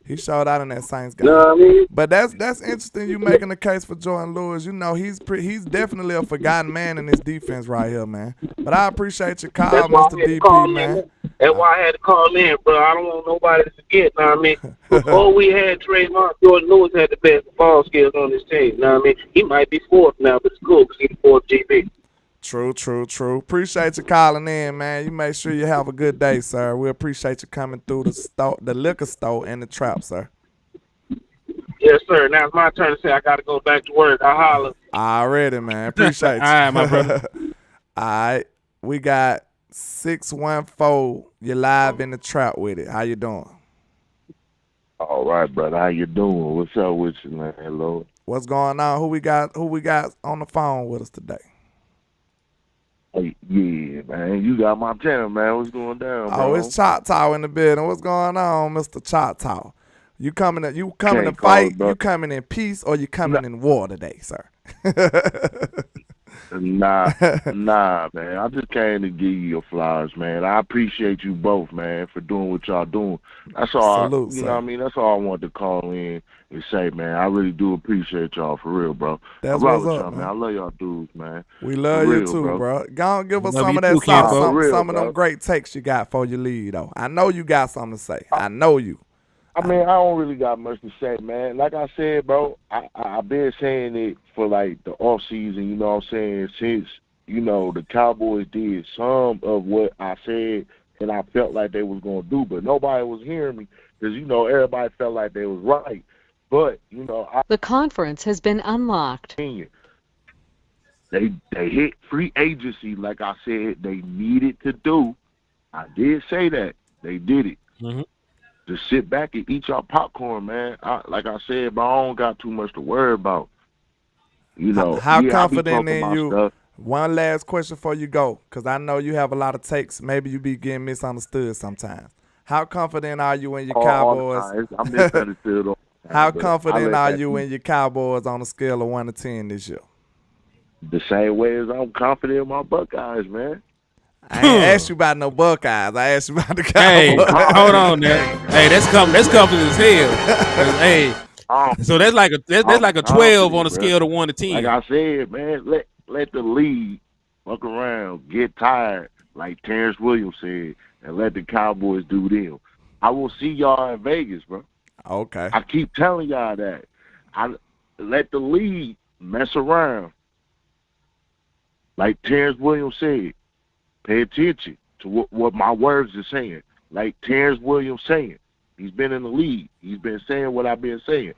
He showed out in that Saints game. You know what I mean? But that's interesting. You making the case for Jourdan Lewis. You know he's definitely a forgotten man in this defense right here, man. But I appreciate your call, Mr. DP, man. That's why I had to call in, bro. I don't want nobody to forget. Know what I mean? Before we had Trayvon, Jourdan Lewis had the best ball skills on this team. Know what I mean? He might be fourth now, but it's cool because he's the fourth GB. True. Appreciate you calling in, man. You make sure you have a good day, sir. We appreciate you coming through the liquor store and the trap, sir. Yes, sir. Now it's my turn to say I got to go back to work. I holler. Already, man. Appreciate you. All right, my brother. All right. We got 614. You're live in the trap with it. How you doing? All right, brother. How you doing? What's up with you, man? Hello. What's going on? Who we got on the phone with us today? Hey, yeah, man. You got my channel, man. What's going down, bro? Oh, it's Choctaw in the building. What's going on, Mr. Choctaw? You coming to Can't fight? call, You coming in peace or you coming in war today, sir? Nah, man. I just came to give you your flowers, man. I appreciate you both, man, for doing what y'all doing. That's all. Salute, You know what I mean? That's all I wanted to call in and say, man. I really do appreciate y'all for real, bro. That's I what's up, y'all, man. I love y'all dudes, man. We love For you real, too, bro. Go on, give us Love some you of that too, Ken, bro. some of them bro. great takes you got for your lead, though. I know you got something to say. I know you. I mean, I don't really got much to say, man. Like I said, bro, I've been saying it for, like, the off season, you know what I'm saying, since, you know, the Cowboys did some of what I said and I felt like they was going to do, but nobody was hearing me because, you know, everybody felt like they was right. But, you know, The conference has been unlocked. they hit free agency like I said they needed to do. I did say that. They did it. Mm-hmm. Just sit back and eat your popcorn, man. Like I said, but I don't got too much to worry about. You know, How yeah, I be confident talking in my you? stuff. One last question before you go, because I know you have a lot of takes. Maybe you be getting misunderstood sometimes. How confident are you in your Cowboys? I'm misunderstood. How confident are you in your Cowboys on a scale of 1 to 10 this year? The same way as I'm confident in my Buckeyes, man. I ain't asked you about no Buckeyes. I asked you about the Hey, Cowboys. hold on now. Hey, that's confident as hell. Hey, so that's like a 12 on a scale of 1 to 10. Like I said, man, let the league fuck around, get tired, like Terrence Williams said, and let the Cowboys do them. I will see y'all in Vegas, bro. Okay. I keep telling y'all that. I let the league mess around. Like Terrence Williams said, pay attention to what my words are saying. Like Terrence Williams saying, he's been in the league. He's been saying what I've been saying.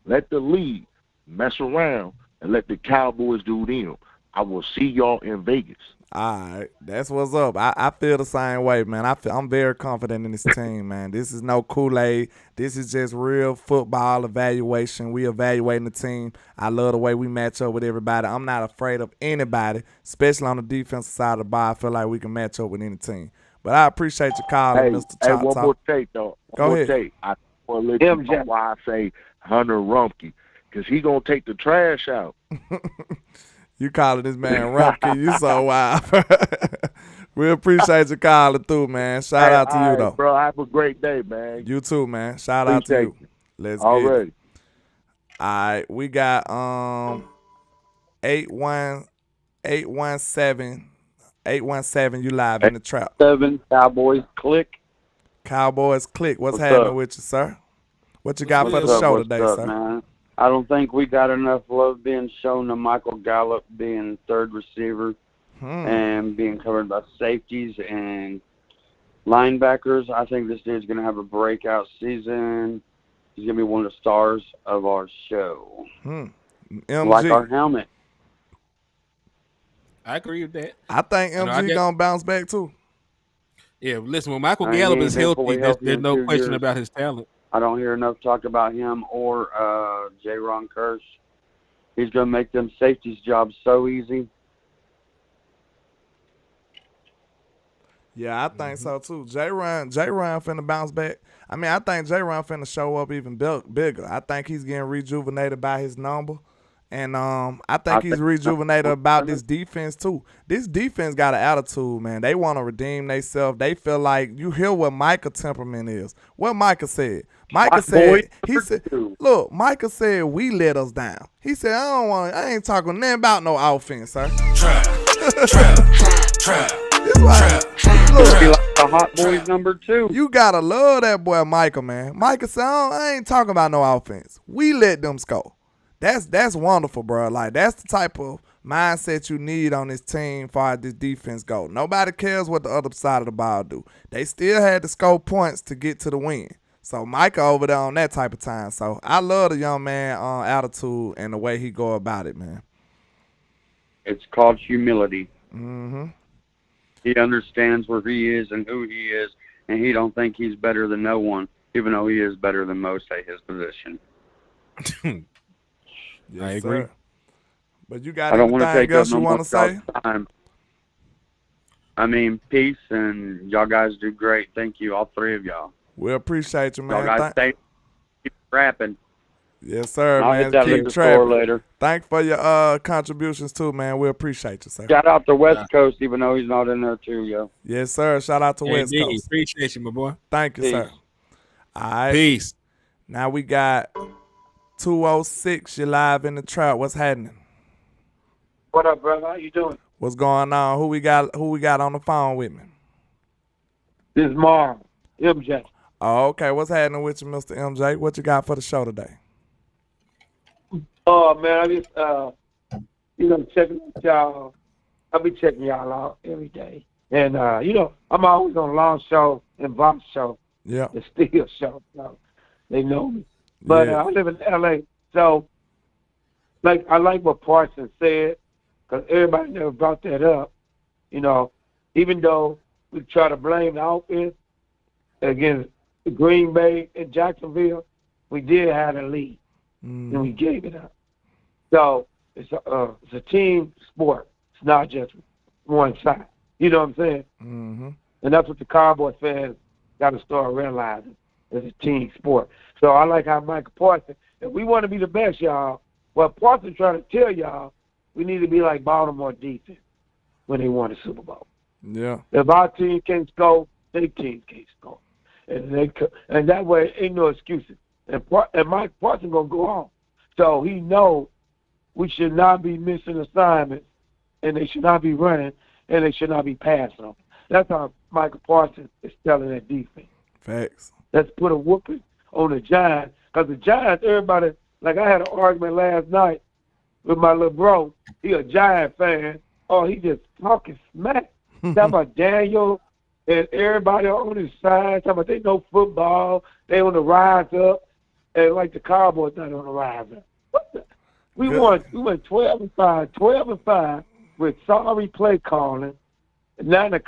Let the league mess around and let the Cowboys do them. I will see y'all in Vegas. All right, that's what's up. I feel the same way, man. I'm very confident in this team, man. This is no Kool-Aid. This is just real football evaluation. We evaluating the team. I love the way we match up with everybody. I'm not afraid of anybody, especially on the defensive side of the ball. I feel like we can match up with any team. But I appreciate your calling, Mr. Hey, Choctaw. one more take, though. Go ahead. Take. I want to let you know why I say Hunter Rumpke, because he going to take the trash out. You calling this man Rumpke. You so wild. We appreciate you calling through, man. Shout out to you, though. Bro, have a great day, man. You too, man. Shout out to you. Let's get it. All right, we got 817. You live in the trap. 7 Cowboys click. Cowboys click. What's happening with you, sir? What you got for the What's show up, today, sir? man? I don't think we got enough love being shown to Michael Gallup being third receiver and being covered by safeties and linebackers. I think this dude's going to have a breakout season. He's going to be one of the stars of our show. MG. Like our helmet. I agree with that. I think MG gonna bounce back too. Yeah, listen, when Michael Gallup is healthy, there's no question about his talent. I don't hear enough talk about him or Jourdan Lewis. He's going to make them safeties' jobs so easy. Yeah, I think so too. Jourdan finna bounce back. I mean, I think Jourdan finna show up even bigger. I think he's getting rejuvenated by his number. And I think he's rejuvenated about this defense too. This defense got an attitude, man. They want to redeem themselves. They feel like, you hear what Micah's temperament is. What Micah said. Micah said, look, Micah said we let us down. He said, I ain't talking nothing about no offense, sir. Trap. Look, be like the Hot Boys #2. You gotta love that boy Micah, man. Micah said, I ain't talking about no offense. We let them score. That's wonderful, bro. Like, that's the type of mindset you need on this team far as this defense go. Nobody cares what the other side of the ball do. They still had to score points to get to the win. So Micah over there on that type of time. So I love the young man attitude and the way he go about it, man. It's called humility. Mm-hmm. He understands where he is and who he is, and he don't think he's better than no one, even though he is better than most at his position. Yes, I agree. Sir. But you got I don't want to take else up you want to say? time. I mean, peace, and y'all guys do great. Thank you, all three of y'all. We appreciate you, man. Y'all guys keep rapping. Yes, sir, I'll man. hit that Keep store later. Thanks for your contributions too, man. We appreciate you, sir. Shout out to West Coast, even though he's not in there too, yo. Yes, sir. Shout out to West Coast. Appreciate you, my boy. Thank you, Peace. sir. All right. Peace. Now we got 206. You're live in the trap. What's happening? What up, brother? How you doing? What's going on? Who we got on the phone with me? This is Marv, MJ. Oh, okay. What's happening with you, Mr. MJ? What you got for the show today? Oh, man, I just, checking out y'all. I'll be checking y'all out every day. And, I'm always on Long Show and Box Show. Yeah. The Steel Show. So they know me. But I live in L.A., so, I like what Parsons said, because everybody never brought that up. Even though we try to blame the offense against Green Bay and Jacksonville, we did have a lead, and we gave it up. So it's a team sport. It's not just one side. You know what I'm saying? Mm-hmm. And that's what the Cowboys fans got to start realizing. It's a team sport. So I like how Michael Parsons, if we want to be the best, y'all, well, Parsons trying to tell y'all we need to be like Baltimore defense when they won the Super Bowl. Yeah. If our team can't score, their team can't score. And that way, ain't no excuses. And Mike Parsons going to go on. So he knows we should not be missing assignments, and they should not be running, and they should not be passing them. That's how Michael Parsons is telling that defense. Facts. Let's put a whooping on the Giants. Because the Giants, everybody, like I had an argument last night with my little bro. He a Giant fan. Oh, he just talking smack. Talking about Daniel and everybody on his side. Talking about they know football. They on the rise up. And like the Cowboys not on the rise up. What the? We went 12-5, 12-5 with sorry play calling. And now the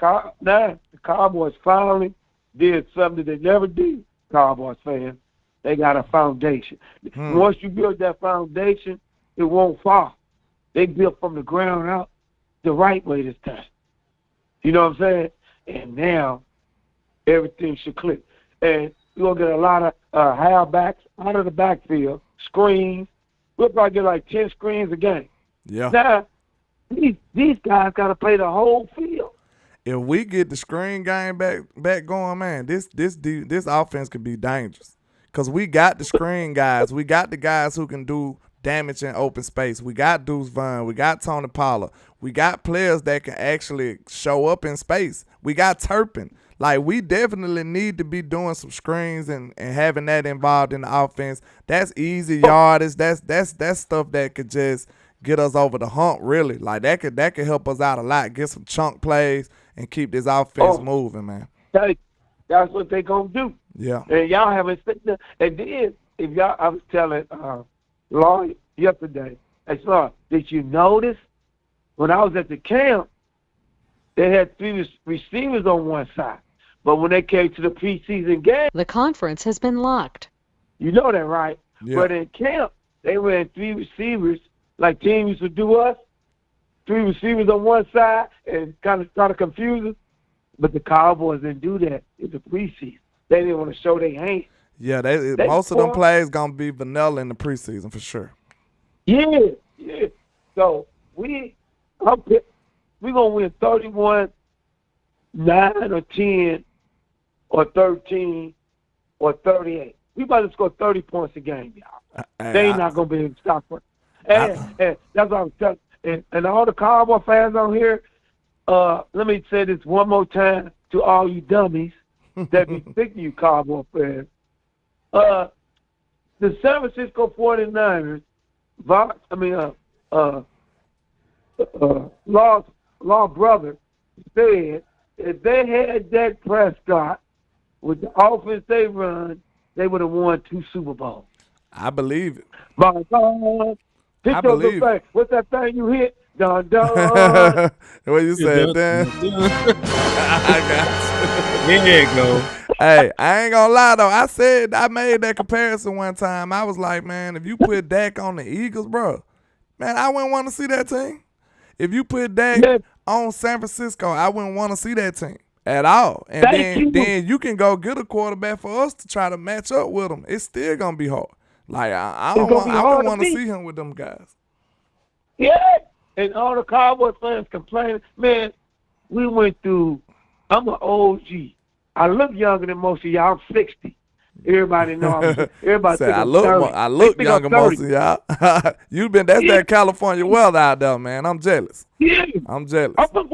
Cowboys finally did something they never did, Cowboys fans. They got a foundation. Once you build that foundation, it won't fall. They built from the ground up the right way this time. You know what I'm saying? And now everything should click. And we're going to get a lot of halfbacks out of the backfield, screens. We'll probably get like 10 screens a game. Yeah. Now, these guys got to play the whole field. If we get the screen game back going, man, this offense could be dangerous. Because we got the screen guys. We got the guys who can do damage in open space. We got Deuce Vaughn. We got Tony Pollard. We got players that can actually show up in space. We got Turpin. Like, we definitely need to be doing some screens and having that involved in the offense. That's easy yardage. That's stuff that could just get us over the hump, really. Like, that could help us out a lot. Get some chunk plays and keep this offense moving, man. That's what they gonna do. Yeah. And y'all haven't seen that. And then if y'all, I was telling Law yesterday, hey, Law, did you notice when I was at the camp, they had 3 receivers on one side, but when they came to the preseason game, The conference has been locked. you know that, right? Yeah. But in camp, they ran 3 receivers like teams used to do us. 3 receivers on one side and kind of try to confuse us. But the Cowboys didn't do that in the preseason. They didn't want to show their hands. Yeah, most of them plays going to be vanilla in the preseason for sure. Yeah. So we're going to win 31, 9 or 10 or 13 or 38. We about to score 30 points a game, y'all. They ain't not going to be able to stop us. And that's what I'm telling you. And all the Cowboy fans on here, let me say this one more time to all you dummies that be thinking you Cowboy fans. The San Francisco 49ers, Law brother said if they had Dak Prescott with the offense they run, they would have won 2 Super Bowls. I believe it. My God. I believe it. What's that thing you hit? Dun, dun. What you said, Dan? I got you. There you go. Hey, I ain't gonna lie though. I made that comparison one time. I was like, man, if you put Dak on the Eagles, bro, man, I wouldn't want to see that team. If you put Dak on San Francisco, I wouldn't want to see that team at all. And then you can go get a quarterback for us to try to match up with them. It's still gonna be hard. Like I don't want to see him with them guys. Yeah. And all the Cowboy fans complaining, man, we went through, I'm an OG. I look younger than most of y'all. I'm 60. Everybody know everybody think I'm 30. I look younger than most of y'all. That's that California weather out there, man. I'm jealous. Yeah. I'm jealous. I'm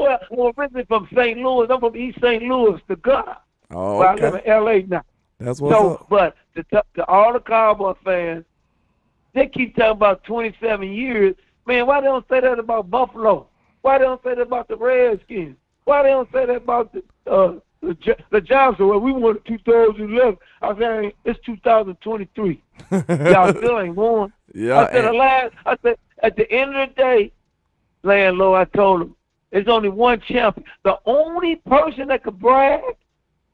originally from St. Louis. I'm from East St. Louis, the God. Oh, but okay. I live in L.A. now. That's what's up. But to all the Cowboy fans, they keep talking about 27 years. Man, why they don't say that about Buffalo? Why they don't say that about the Redskins? Why they don't say that about the Giants? Well, we won in 2011. I was saying it's 2023. Y'all still ain't won. Yeah. I said at the end of the day, landlord, I told him there's only one champion. The only person that could brag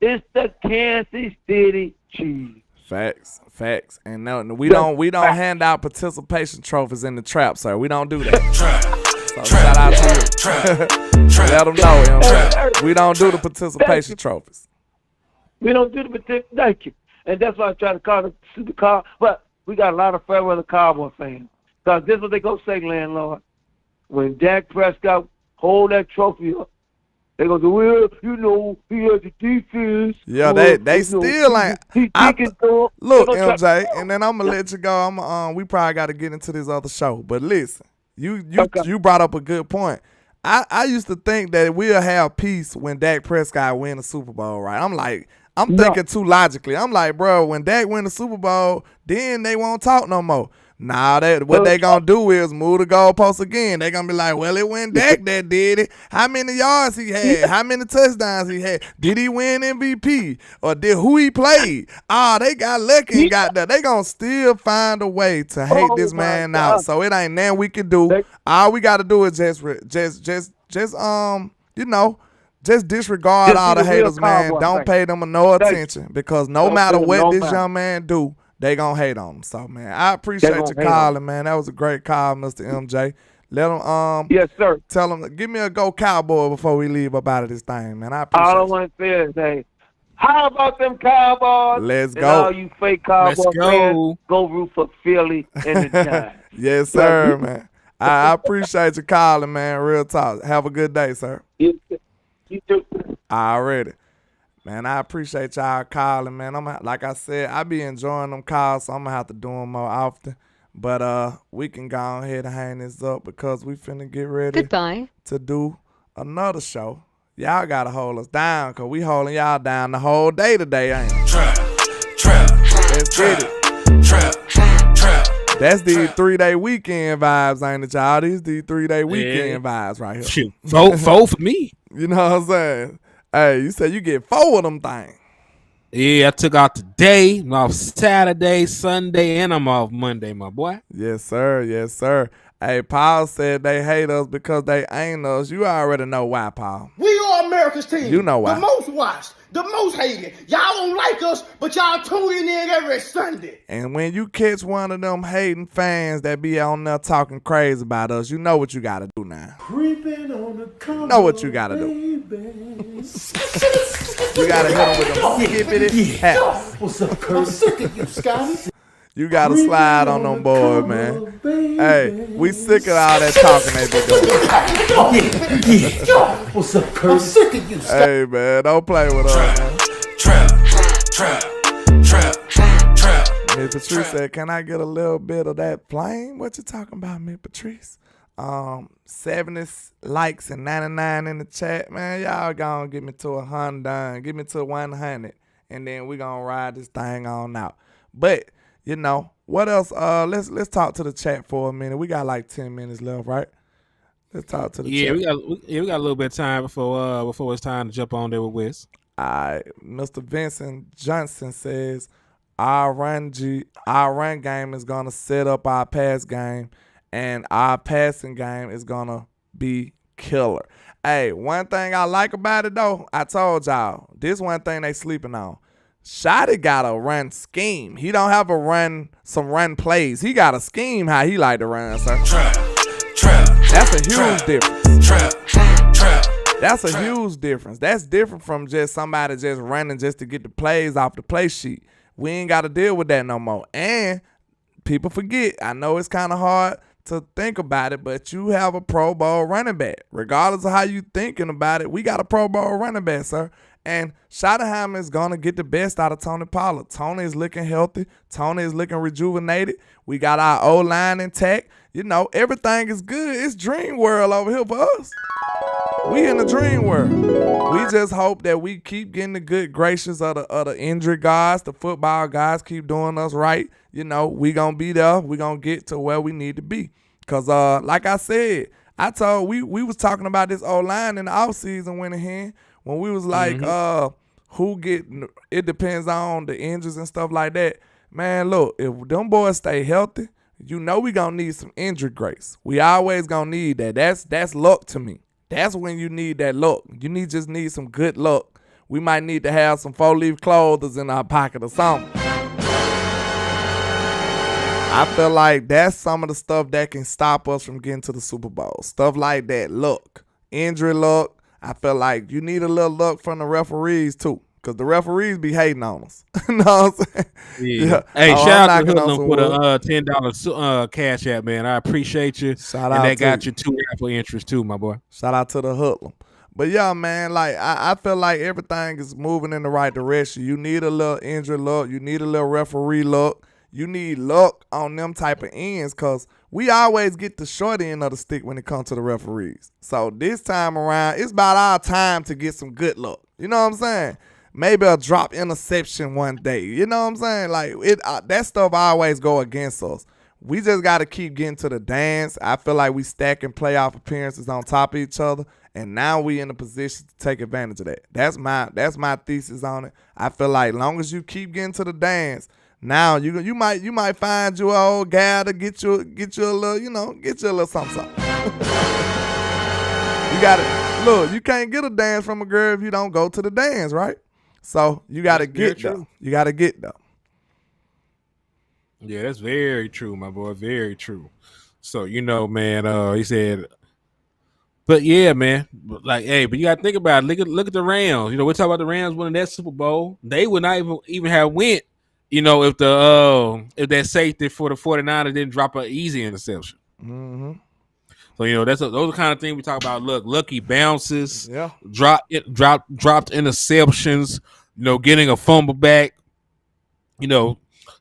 is the Kansas City Chiefs. Facts. And no, we don't hand out participation trophies in the trap, sir. We don't do that. So shout out to you. Let them know, we don't do the participation trophies. We don't do the participation. Thank you. And that's why I try to call it Super Car. But we got a lot of fair weather Cowboy fans. Because this is what they go say, landlord. When Dak Prescott hold that trophy up, they go, well, he has the defense. Yeah, they still ain't. Look, MJ, and then I'm gonna let you go. We probably got to get into this other show. But listen, you brought up a good point. I used to think that we'll have peace when Dak Prescott win the Super Bowl, right? I'm thinking too logically. I'm like, bro, when Dak win the Super Bowl, then they won't talk no more. Nah, what they gonna do is move the goalposts again. They gonna be like, well, it went Dak that did it. How many yards he had? How many touchdowns he had? Did he win MVP? Or who he played? They got lucky and got that. They gonna still find a way to hate this man out. So it ain't nothing we can do. All we gotta do is just disregard all the haters, man. Don't pay them no attention because no matter what this young man do, they gonna hate on him. So, man, I appreciate you calling, man. That was a great call, Mr. MJ. Let him, yes, sir. Tell him, give me a go Cowboy before we leave up out of this thing, man. I appreciate all I want to say is, hey, how about them Cowboys? Let's and go. All you fake Cowboy fans, go root for Philly and the Giants. Yes, sir, man. I appreciate you calling, man. Real talk. Have a good day, sir. You too. Already. Man, I appreciate y'all calling, man. Like I said, I be enjoying them calls, so I'm going to have to do them more often. But we can go ahead and hang this up because we finna get ready Goodbye. to do another show. Y'all gotta hold us down because we holding y'all down the whole day today, ain't it? Trap. Let's get it. Trap. That's the 3-day weekend vibes, ain't it, y'all? These 3-day weekend vibes right here. Shoot, four for me. You know what I'm saying? Hey, you said you get 4 of them things. Yeah, I took out today. I'm off Saturday, Sunday, and I'm off Monday, my boy. Yes, sir. Yes, sir. Hey, Paul said they hate us because they ain't us. You already know why, Paul. We are America's team. You know why. The most watched, the most hated. Y'all don't like us, but y'all tuning in every Sunday. And when you catch one of them hating fans that be on there talking crazy about us, you know what you gotta do now. Creeping on the cover, Know what you gotta do. You gotta hit them with them skippity hats. What's up, Kurt? I'm sick of you, Scotty. You gotta slide on them boys, man. Hey, we sick of all that talking they be doing. Yeah. What's up, Kurt? I'm sick of you, Scotty. Hey, man, don't play with us, man. Trap. Miss Patrice said, can I get a little bit of that flame? What you talking about, Miss Patrice? 70 likes and 99 in the chat, man. Y'all gonna get me to 100. Get me to 100. And then we gonna ride this thing on out. But, you know, what else? Let's talk to the chat for a minute. We got like 10 minutes left, right? Let's talk to the chat. We got a little bit of time before it's time to jump on there with Wes. All right, Mr. Vincent Johnson says our run game is gonna set up our pass game, and our passing game is gonna be killer. Hey, one thing I like about it though, I told y'all, this one thing they sleeping on. Shotty got a run scheme. He don't have some run plays. He got a scheme how he like to run, sir. Trap. That's a huge difference. Trap. That's a huge difference. That's different from just somebody just running just to get the plays off the play sheet. We ain't got to deal with that no more. And people forget, I know it's kind of hard to think about it, but you have a Pro Bowl running back. Regardless of how you thinking about it, we got a Pro Bowl running back, sir. And Schottenheimer is going to get the best out of Tony Pollard. Tony is looking healthy. Tony is looking rejuvenated. We got our O-line intact. You know, everything is good. It's dream world over here for us. We in the dream world. We just hope that we keep getting the good graces of the injury guys, the football guys keep doing us right. You know, we going to be there. We going to get to where we need to be. Because, like I said, we was talking about this O-line in the offseason went ahead when we was like, it depends on the injuries and stuff like that. Man, look, if them boys stay healthy, you know we going to need some injury grace. We always going to need that. That's luck to me. That's when you need that luck. You just need some good luck. We might need to have some 4-leaf clothers in our pocket or something. I feel like that's some of the stuff that can stop us from getting to the Super Bowl. Stuff like that. Luck. Injury luck. I feel like you need a little luck from the referees too. Because the referees be hating on us. You know what I'm saying? Yeah. Hey, shout out to Hoodlum for the $10 cash app, man. I appreciate you. Shout and out that to got you. you 2 Apple interest too, my boy. Shout out to the Hoodlum. But yeah, man, like I feel like everything is moving in the right direction. You need a little injury luck. You need a little referee luck. You need luck on them type of ends because we always get the short end of the stick when it comes to the referees. So this time around, it's about our time to get some good luck. You know what I'm saying? Maybe a drop interception one day. You know what I'm saying? Like that stuff always go against us. We just got to keep getting to the dance. I feel like we stacking playoff appearances on top of each other, and now we in a position to take advantage of that. That's my thesis on it. I feel like long as you keep getting to the dance, now you might find you an old gal to get you a little, get you a little something. You got to look. You can't get a dance from a girl if you don't go to the dance, right? So you got to get there. You got to get there. Yeah, that's very true, my boy. Very true. So, man, he said, but yeah, man, like, hey, but you got to think about it. Look at the Rams. We're talking about the Rams winning that Super Bowl. They would not even have went, if that safety for the 49ers didn't drop an easy interception. Mm-hmm. So, those are the kind of things we talk about. Look, lucky bounces, yeah, dropped interceptions, getting a fumble back,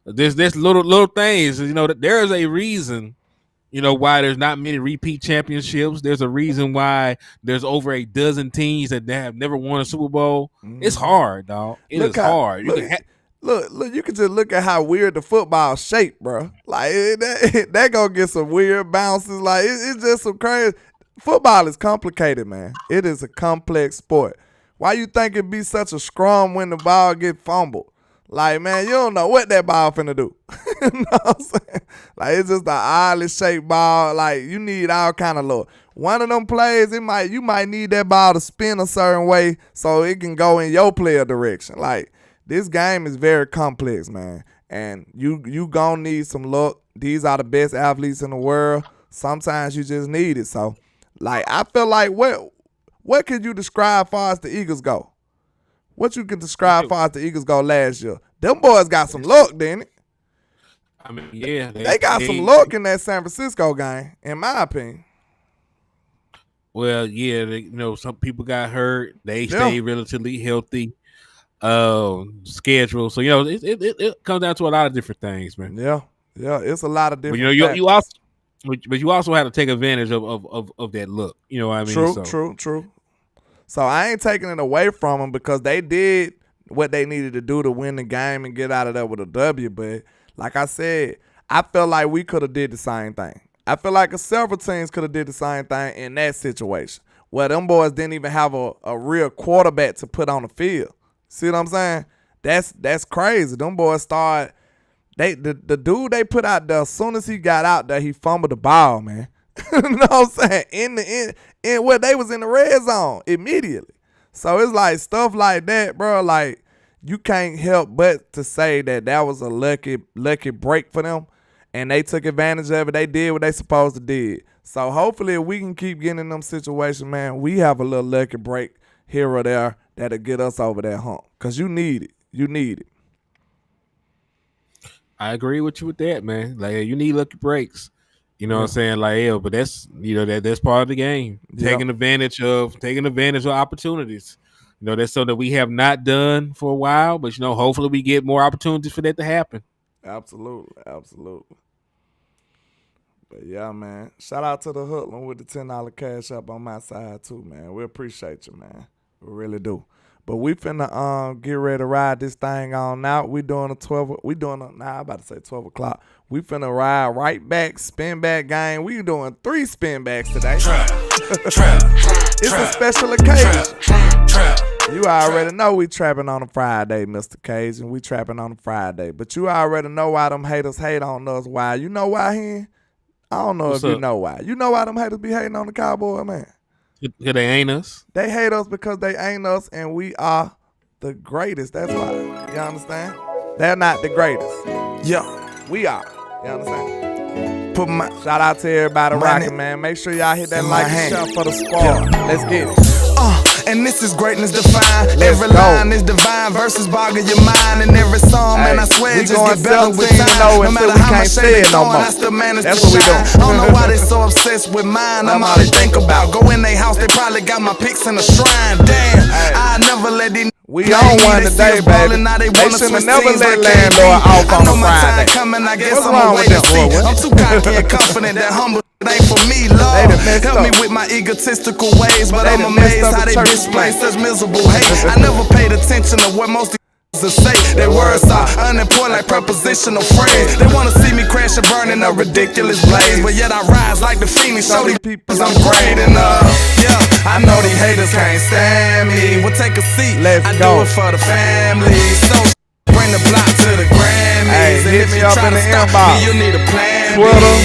there's little things. You know, there is a reason. You know why there's not many repeat championships. There's a reason why there's over a dozen teams that have never won a Super Bowl. It's hard, dog. It is hard. Look, you can just look at how weird the football shape, bro. Like that gonna get some weird bounces. Like it's just some crazy. Football is complicated, man. It is a complex sport. Why you think it be such a scrum when the ball get fumbled? Like, man, you don't know what that ball finna do. You know what I'm saying? Like, it's just an oddly shaped ball. Like, you need all kind of look. One of them plays, you might need that ball to spin a certain way so it can go in your player direction. Like, this game is very complex, man. And you gonna need some luck. These are the best athletes in the world. Sometimes you just need it. So, like, I feel like what could you describe as far as the Eagles go? What you can describe as far as the Eagles go last year? Them boys got some luck, didn't it? I mean, yeah. They got some luck in that San Francisco game, in my opinion. Well, yeah, some people got hurt. They stayed relatively healthy. Schedule. So, it comes down to a lot of different things, man. Yeah, it's a lot of different but you also have to take advantage of that look. You know what I mean? True. So I ain't taking it away from them because they did what they needed to do to win the game and get out of there with a W. But like I said, I felt like we could have did the same thing. I feel like several teams could have did the same thing in that situation where them boys didn't even have a real quarterback to put on the field. See what I'm saying? That's crazy. Them boys started. The dude they put out there, as soon as he got out there, he fumbled the ball, man. You know what I'm saying? In where they was in the red zone immediately. So it's like stuff like that, bro. Like you can't help but to say that was a lucky break for them, and they took advantage of it. They did what they supposed to did. So hopefully, if we can keep getting in them situations, man, we have a little lucky break here or there that'll get us over that hump. Cause you need it. You need it. I agree with you with that, man. Like you need lucky breaks. You know what I'm saying? Like, but that's that's part of the game. Taking advantage of opportunities. That's something that we have not done for a while, but hopefully we get more opportunities for that to happen. Absolutely. But yeah, man. Shout out to the Hoodlum with the $10 cash up on my side too, man. We appreciate you, man. We really do. But we finna get ready to ride this thing on out. We doing I'm about to say 12 o'clock. We finna ride right back, spin back game. We doing 3 spin backs today. It's a special occasion. You already know we trapping on a Friday, Mr. Cage, and we trapping on a Friday. But you already know why them haters hate on us. Why? You know why, Hen? I don't know you know why. You know why them haters be hating on the Cowboy, man? Because they ain't us. They hate us because they ain't us, and we are the greatest. That's why. You understand? They're not the greatest. Yeah. We are. You understand? Shout out to everybody rocking, man. Make sure y'all hit that like and share for the squad. Yeah. Let's get it. And this is greatness defined. Every line is divine. Verses boggle your mind. And every song, man, I swear just get better with time. No matter how much shade they going, I still manage to shine. I don't know why they so obsessed with mine. I'm all they think about. Go in their house, they probably got my pics in a shrine. Damn, I never let these. We on one today, baby. They should've never let Landlord off on a Friday. What's wrong with them, boy? I'm too cocky and confident that humble ain't for me, Lord. Help me with my egotistical ways, but I'm amazed how they display such miserable hate. I never paid attention to what most to say. Their words are unemployed like prepositional phrase. They wanna see me crash and burn in a ridiculous blaze, but yet I rise like the Phoenix. Show these people I'm great enough. Yeah, I know these haters can't stand me. We'll take a seat. I do it for the family. So bring the block to the Grammys. And if you try to stop me, you need a plan. Twitter,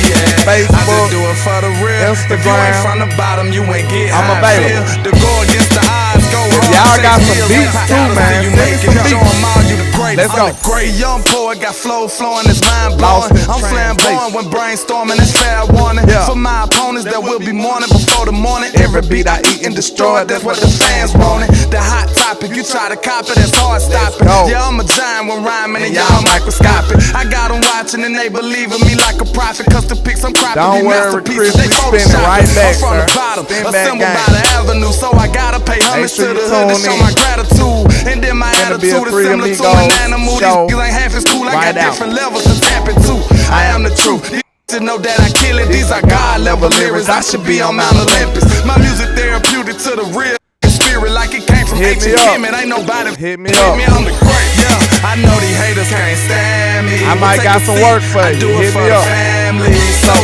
Facebook, I just do it for the real. Instagram. If you ain't from the bottom, you ain't get I'm how available. I feel. To go against the odds, go If hard. y'all got some beats too, man, You send me make some it, show 'em all you the great. Let's go. I'm the great young poet, got flow flowing, it's mind blowing. I'm flamboyant when brainstorming, it's fair warning. For my opponents that will be mourning before the morning. Every beat I eat and destroy, that's what the fans wanted. The hot topic, you try to copy, that's hard stopping. Yeah, I'm a giant when rhyming and y'all microscopic. I got them watching and they believe in me like a prophet. Cause the pics I'm cropping Don't be worry, masterpieces. Chris, They we spinning photoshopping. right back, I'm from the sir. bottom, Spin back assembled by gang. the avenue. So I gotta pay homage sure to you the hood to tune show in. my gratitude. And then my Gonna be a attitude is Three similar to Amigos an animal. show These ain't half as cool. I right got out. different levels to tap into. I am the truth. To know that I kill it, these are God level lyrics. I should be on Mount Olympus. My music therapeutic to the real spirit, like it came from Hit me ancient up. Kemet. Ain't nobody Hit me up. I'm the great. Yeah, I know these haters can't stand me. I might Take got a some seat. work for I you. do Hit it for me the up. family. So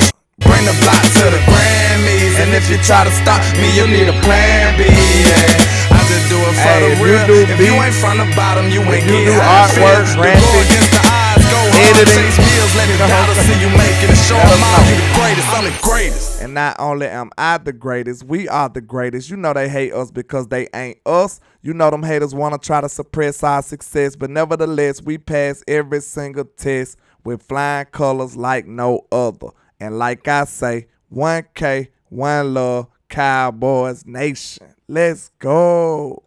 bring the block to the Grammys. And if you try to stop me, you need a plan B. Yeah, I just do it for Hey, the if you real. do If you beats, ain't from the bottom, you ain't if you get do how it artwork, feels. graphics, Go against the odds, go hard, editing, chase meals, let it dollar see you making it. Show let them us all know. you the greatest. I'm the greatest. And not only am I the greatest, we are the greatest. You know they hate us because they ain't us. You know them haters want to try to suppress our success, but nevertheless, we pass every single test with flying colors like no other. And like I say, 1K, one love, Cowboys Nation. Let's go.